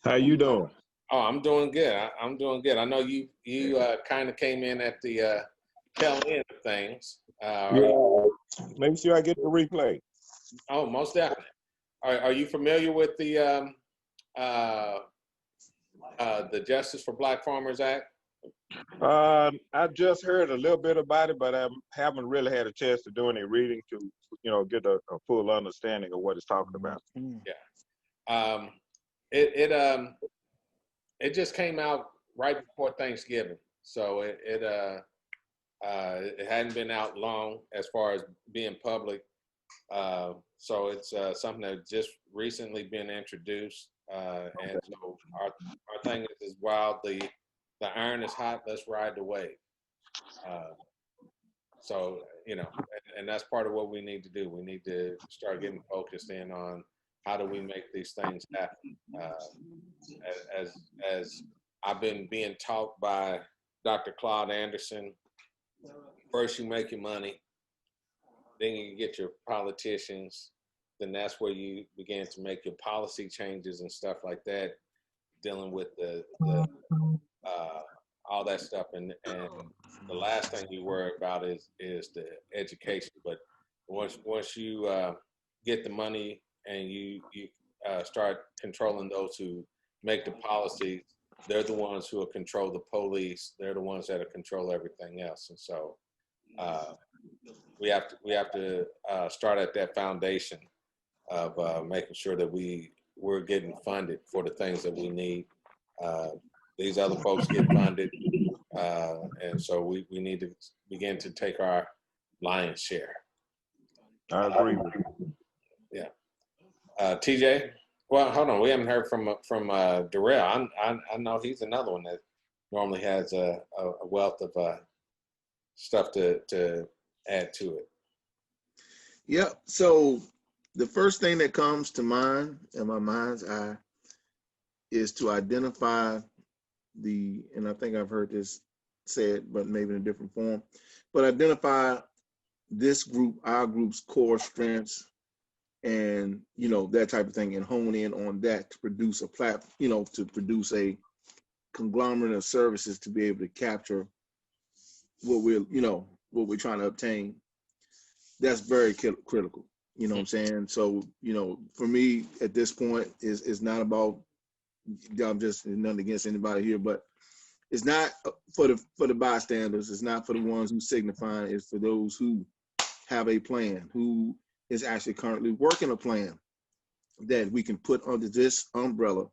How you doing? Oh, I'm doing good. I'm doing good. I know you kind of came in at the tail end of things. Yeah. Make sure I get the replay. Oh, most definitely. Are you familiar with the Justice for Black Farmers Act? I just heard a little bit about it, but I haven't really had a chance to do any reading to, get a full understanding of what it's talking about. Yeah. It just came out right before Thanksgiving, so it hadn't been out long as far as being public. So it's something that just recently been introduced, and so our thing is while the iron is hot, let's ride the wave. So, you know, and that's part of what we need to do. We need to start getting focused in on how do we make these things happen. As I've been being taught by Dr. Claude Anderson, first you make your money, then you get your politicians, then that's where you begin to make your policy changes and stuff like that, dealing with the all that stuff, and the last thing you worry about is the education. But once you get the money and you start controlling those who make the policies, they're the ones who will control the police. They're the ones that will control everything else. And so we have to start at that foundation of making sure that we're getting funded for the things that we need. These other folks get funded, and so we need to begin to take our lion's share. I agree with you. Yeah. TJ, well, hold on. We haven't heard from Darrell. I know he's another one that normally has a wealth of stuff to add to it. Yeah. So the first thing that comes to mind in my mind's eye is to identify and I think I've heard this said, but maybe in a different form, but identify this group, our group's core strengths, and that type of thing, and hone in on that to produce to produce a conglomerate of services to be able to capture what we're trying to obtain. That's very critical. You know what I'm saying? So, for me at this point is not about, I'm just nothing against anybody here, but it's not for the bystanders. It's not for the ones who signify. It's for those who have a plan, who is actually currently working a plan that we can put under this umbrella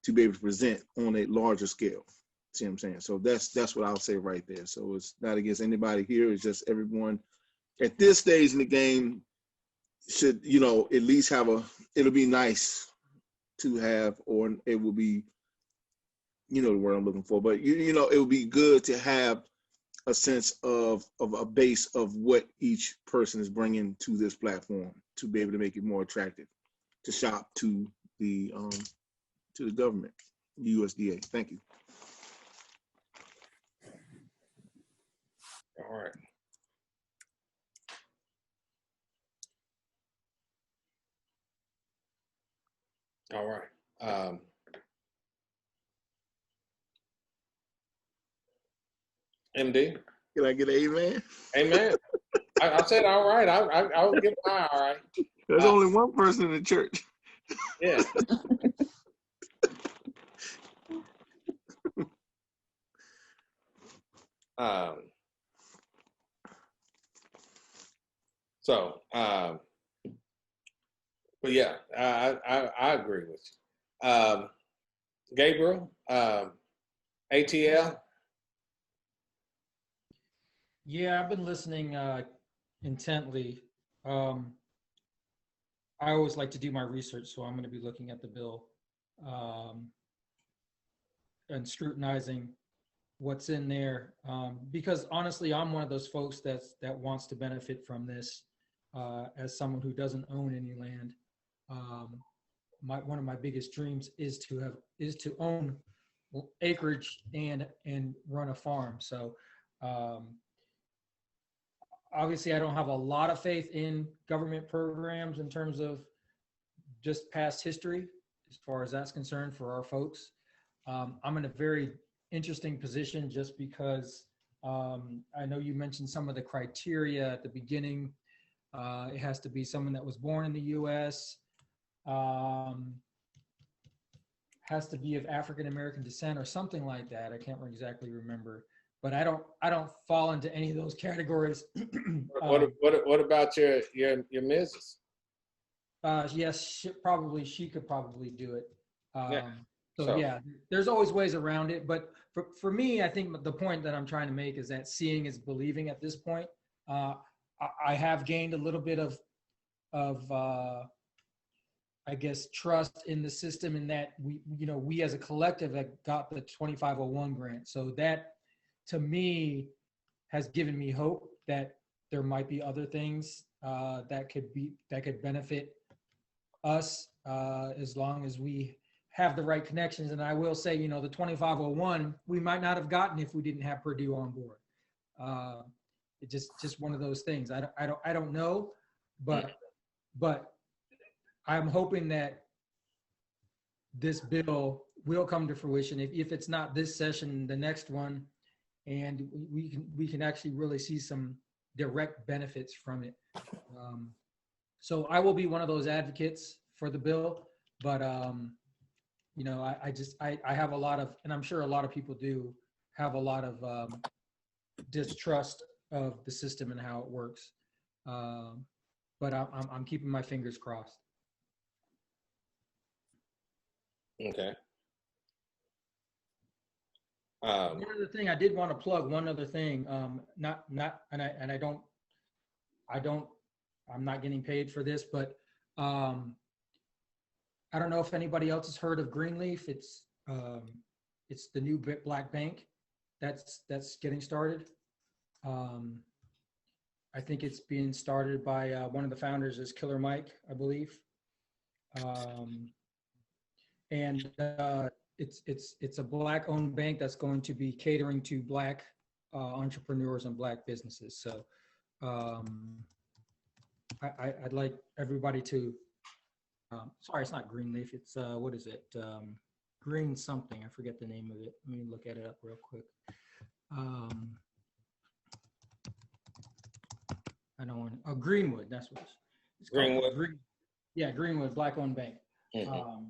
to be able to present on a larger scale. See what I'm saying? So that's what I'll say right there. So it's not against anybody here. It's just everyone at this stage in the game should, at least it'll be nice to have, or it will be, the word I'm looking for, but it would be good to have a sense of a base of what each person is bringing to this platform to be able to make it more attractive to shop to the government, the USDA. Thank you. All right. All right. MD. Can I get an amen? Amen. I said all right. I will give my all right. There's only one person in the church. Yeah. But yeah, I agree with you. Gabriel, ATL. Yeah, I've been listening intently. I always like to do my research, so I'm going to be looking at the bill and scrutinizing what's in there, because honestly, I'm one of those folks that wants to benefit from this as someone who doesn't own any land. One of my biggest dreams is to own acreage and run a farm. So obviously I don't have a lot of faith in government programs in terms of just past history as far as that's concerned for our folks. I'm in a very interesting position just because I know you mentioned some of the criteria at the beginning. It has to be someone that was born in the U.S., has to be of African-American descent or something like that. I can't exactly remember, but I don't fall into any of those categories. What about your Mrs.? Yes, she could probably do it. Yeah. So yeah, there's always ways around it. But for me, I think the point that I'm trying to make is that seeing is believing at this point. I have gained a little bit of I guess, trust in the system, in that we as a collective have got the 2501 grant. So that, to me, has given me hope that there might be other things that could benefit us as long as we have the right connections. And I will say, you know, the 2501 we might not have gotten if we didn't have Purdue on board. It's just one of those things. I don't know, but I'm hoping that this bill will come to fruition. If it's not this session, the next one, and we can actually really see some direct benefits from it. So I will be one of those advocates for the bill, but you know, I have a lot of, and I'm sure a lot of people do have a lot of distrust of the system and how it works. But I'm keeping my fingers crossed. Okay. One other thing I did want to plug. One other thing, I'm not getting paid for this, but I don't know if anybody else has heard of Greenleaf. It's the new black bank that's getting started. I think it's being started by one of the founders is Killer Mike, I believe. And it's a Black-owned bank that's going to be catering to Black entrepreneurs and Black businesses. So I'd like everybody to. Sorry, it's not Greenleaf. It's what is it? Green something. I forget the name of it. Let me look at it up real quick. I don't want. Oh, Greenwood. That's what it's called. Greenwood. Yeah, Greenwood, Black-owned bank. Mm-hmm.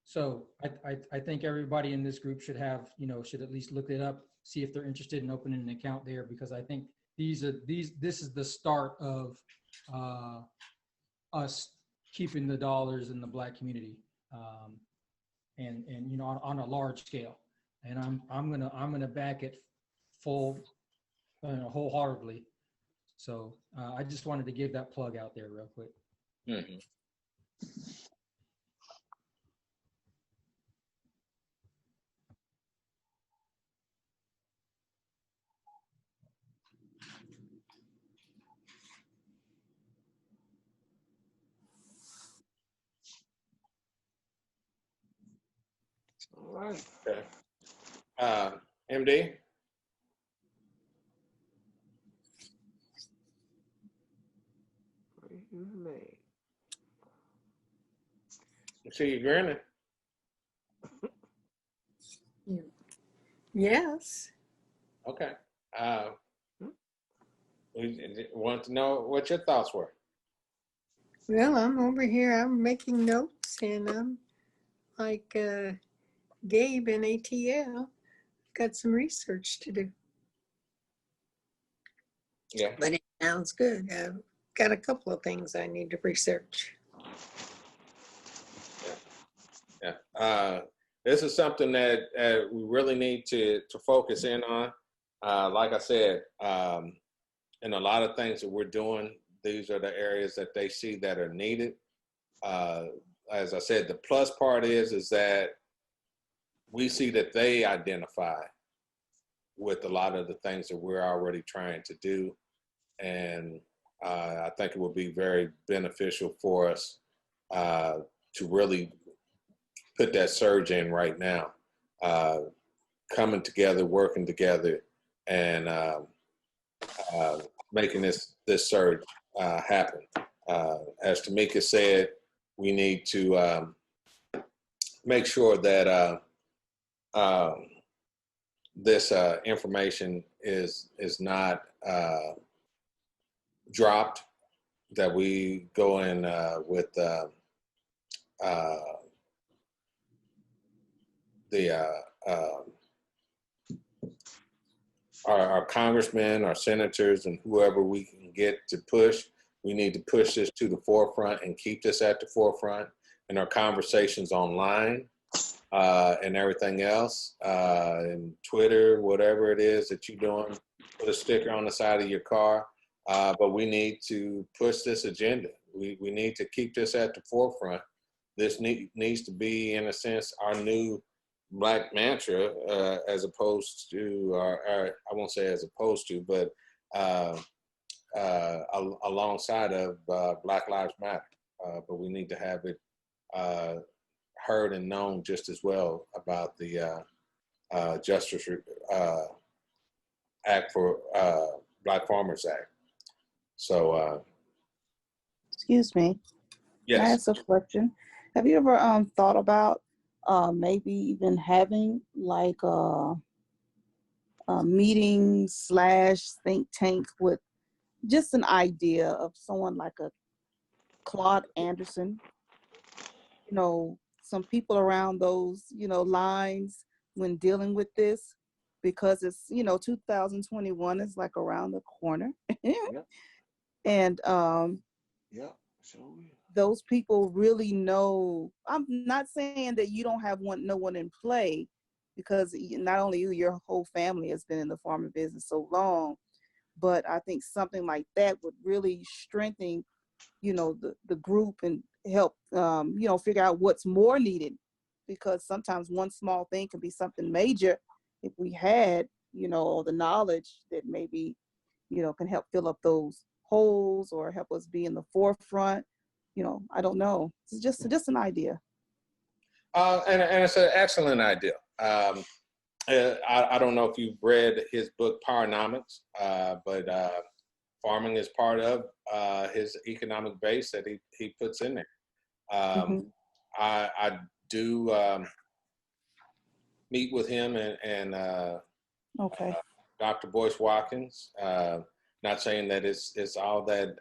So I think everybody in this group should have, you know, should at least look it up, see if they're interested in opening an account there, because I think this is the start of us keeping the dollars in the Black community, and you know, on a large scale. And I'm gonna back it wholeheartedly. So I just wanted to give that plug out there real quick. Mm-hmm. All right. Okay. MD? I see you grinning. Yes. Okay. We want to know what your thoughts were. Well, I'm over here, I'm making notes, and I'm like Gabe in ATL, got some research to do. Yeah. But it sounds good. I've got a couple of things I need to research. Yeah. This is something that we really need to focus in on. Like I said, in a lot of things that we're doing, these are the areas that they see that are needed. As I said, the plus part is that we see that they identify with a lot of the things that we're already trying to do. And I think it would be very beneficial for us to really put that surge in right now, coming together, working together, and making this surge happen. As Tamika said, we need to make sure that this information is not dropped, that we go in with our congressmen, our senators, and whoever we can get to push. We need to push this to the forefront and keep this at the forefront in our conversations online and everything else, and Twitter, whatever it is that you're doing, put a sticker on the side of your car. But we need to push this agenda. We need to keep this at the forefront. This needs to be, in a sense, our new Black mantra, as opposed to, I won't say as opposed to, but alongside of Black Lives Matter. But we need to have it heard and known just as well about the Justice Act for Black Farmers Act. So, Excuse me. Can I yes. ask a question? Have you ever thought about maybe even having like a meeting / think tank with just an idea of someone like a Claude Anderson, you know, some people around those, lines when dealing with this, because it's, 2021 is like around the corner. Yep. And Yep. So those people really know. I'm not saying that you don't have no one in play, because not only you, your whole family has been in the farming business so long, but I think something like that would really strengthen, the group and help, figure out what's more needed, because sometimes one small thing can be something major if we had, all the knowledge that maybe, can help fill up those holes or help us be in the forefront. I don't know. It's just an idea. And it's an excellent idea. I don't know if you've read his book, Powernomics, but farming is part of his economic base that he puts in there. I do meet with him and Okay. Dr. Boyce Watkins. Not saying that it's all that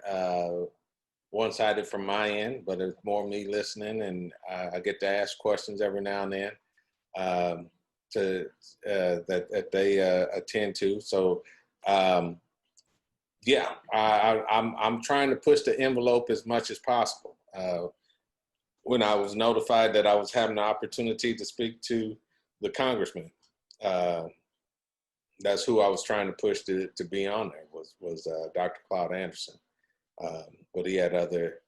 one-sided from my end, but it's more me listening, and I get to ask questions every now and then that they attend to. So yeah, I'm trying to push the envelope as much as possible. When I was notified that I was having the opportunity to speak to the congressman, that's who I was trying to push to be on there was Dr. Claude Anderson. But he had other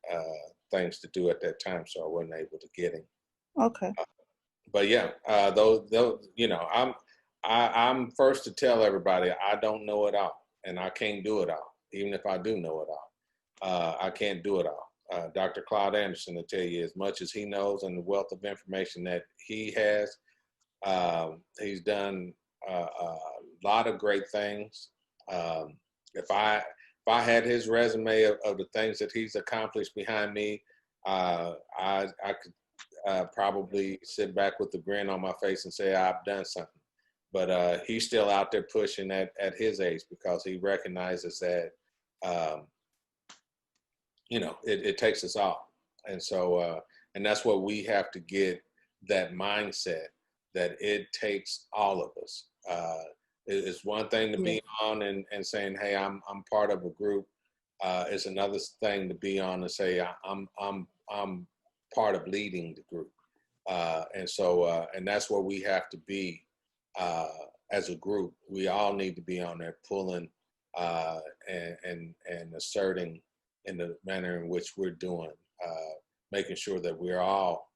things to do at that time, so I wasn't able to get him. Okay. But yeah, those I'm first to tell everybody I don't know it all, and I can't do it all. Even if I do know it all, I can't do it all. Dr. Claude Anderson will tell you as much as he knows and the wealth of information that he has. He's done a lot of great things. If I had his resume of the things that he's accomplished behind me, I could probably sit back with a grin on my face and say I've done something. But he's still out there pushing at his age, because he recognizes that it takes us all. And so and that's what we have to get, that mindset that it takes all of us. It's one thing to be on and saying, hey, I'm part of a group. It's another thing to be on and say I'm part of leading the group. And so and that's where we have to be as a group. We all need to be on there pulling and asserting in the manner in which we're doing, making sure that we're all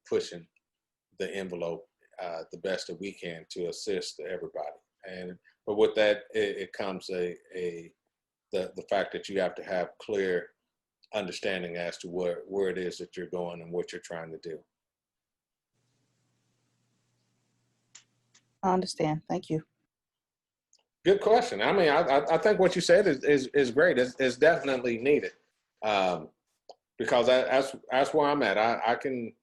pushing the envelope the best that we can to assist everybody. But with that, it comes the fact that you have to have clear understanding as to where it is that you're going and what you're trying to do. I understand. Thank you. Good question. I mean, I think what you said is great. It's definitely needed, because that's where I'm at. I can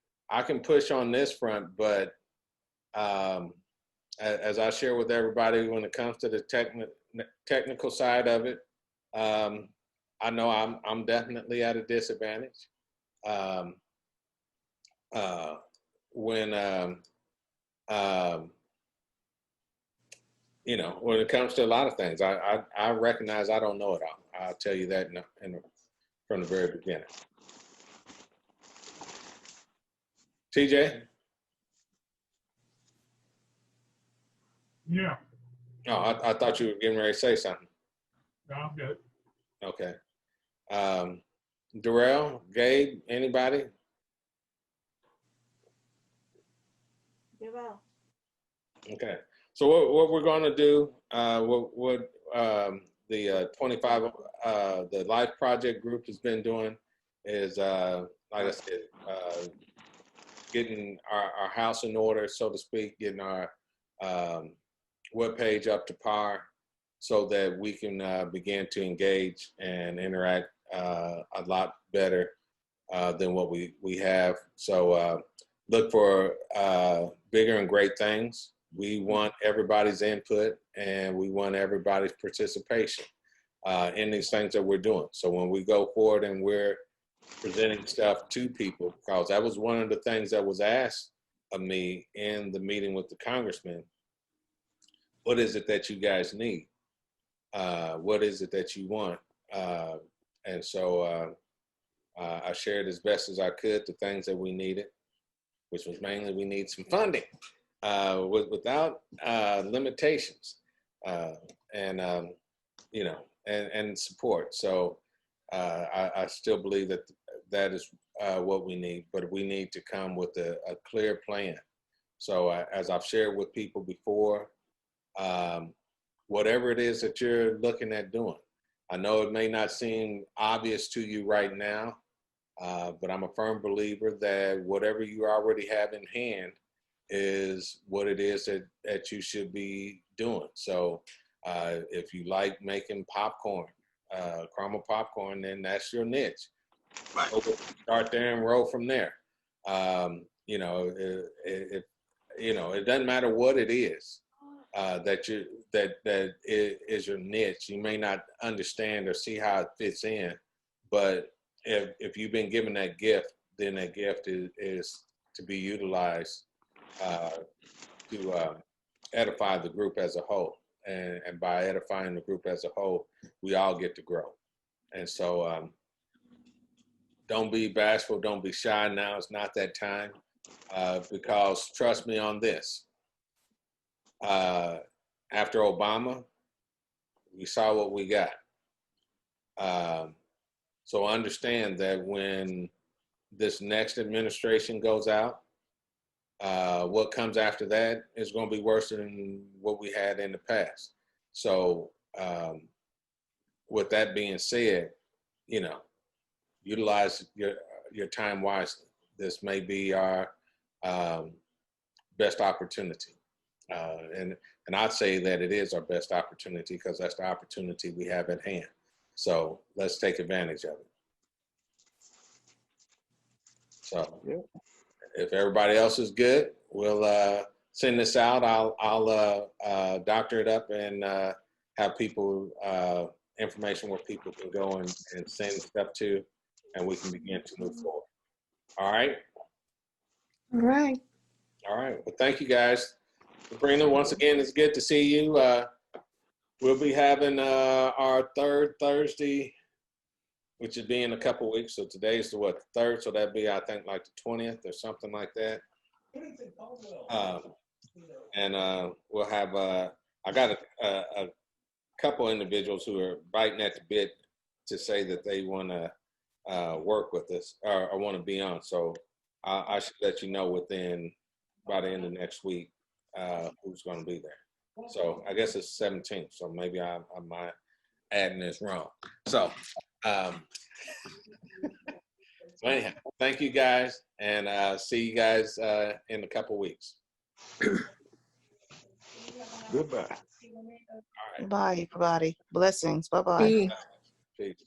push on this front, but as I share with everybody, when it comes to the technical side of it, I know I'm definitely at a disadvantage. When it comes to a lot of things, I recognize I don't know it all. I'll tell you that from the very beginning. TJ? Yeah. Oh, I thought you were getting ready to say something. No, I'm good. Okay. Darrell, Gabe, anybody? Okay. So what we're going to do, what the 25, the Life Project group has been doing is, like I said, getting our house in order, so to speak, getting our webpage up to par so that we can begin to engage and interact a lot better than what we have. So look for bigger and great things. We want everybody's input and we want everybody's participation in these things that we're doing. So when we go forward and we're presenting stuff to people, because that was one of the things that was asked of me in the meeting with the congressman. What is it that you guys need? What is it that you want? And so I shared as best as I could the things that we needed, which was mainly we need some funding without limitations, and you know, and support. So I still believe that that is what we need, but we need to come with a clear plan. So as I've shared with people before, whatever it is that you're looking at doing, I know it may not seem obvious to you right now, but I'm a firm believer that whatever you already have in hand is what it is that you should be doing. So if you like making popcorn, caramel popcorn, then that's your niche. Right. Start there and roll from there. You know, you know, it doesn't matter what it is that is your niche. You may not understand or see how it fits in, but if you've been given that gift, then that gift is to be utilized to edify the group as a whole. And by edifying the group as a whole, we all get to grow. And so don't be bashful, don't be shy. Now it's not that time, because trust me on this. After Obama, we saw what we got. So understand that when this next administration goes out, what comes after that is going to be worse than what we had in the past. So with that being said, you know, utilize your time wisely. This may be our best opportunity. And I'd say that it is our best opportunity because that's the opportunity we have at hand. So let's take advantage of it. So if everybody else is good, we'll send this out. I'll doctor it up and have people information where people can go and send stuff to, and we can begin to move forward. All right. All right. All right. Well, thank you guys. Sabrina, once again, it's good to see you. We'll be having our third Thursday, which is be in a couple of weeks. So today's the what, third? So that'd be, I think, like the 20th or something like that. And we'll have, I got a couple individuals who are biting at the bit to say that they want to work with us or want to be on. So I should let you know by the end of next week who's going to be there. So I guess it's 17th. So maybe I might adding this wrong. So, so anyhow, thank you guys, and see you guys in a couple weeks. Goodbye. All right. Bye, everybody. Blessings. Bye-bye. See. Peace.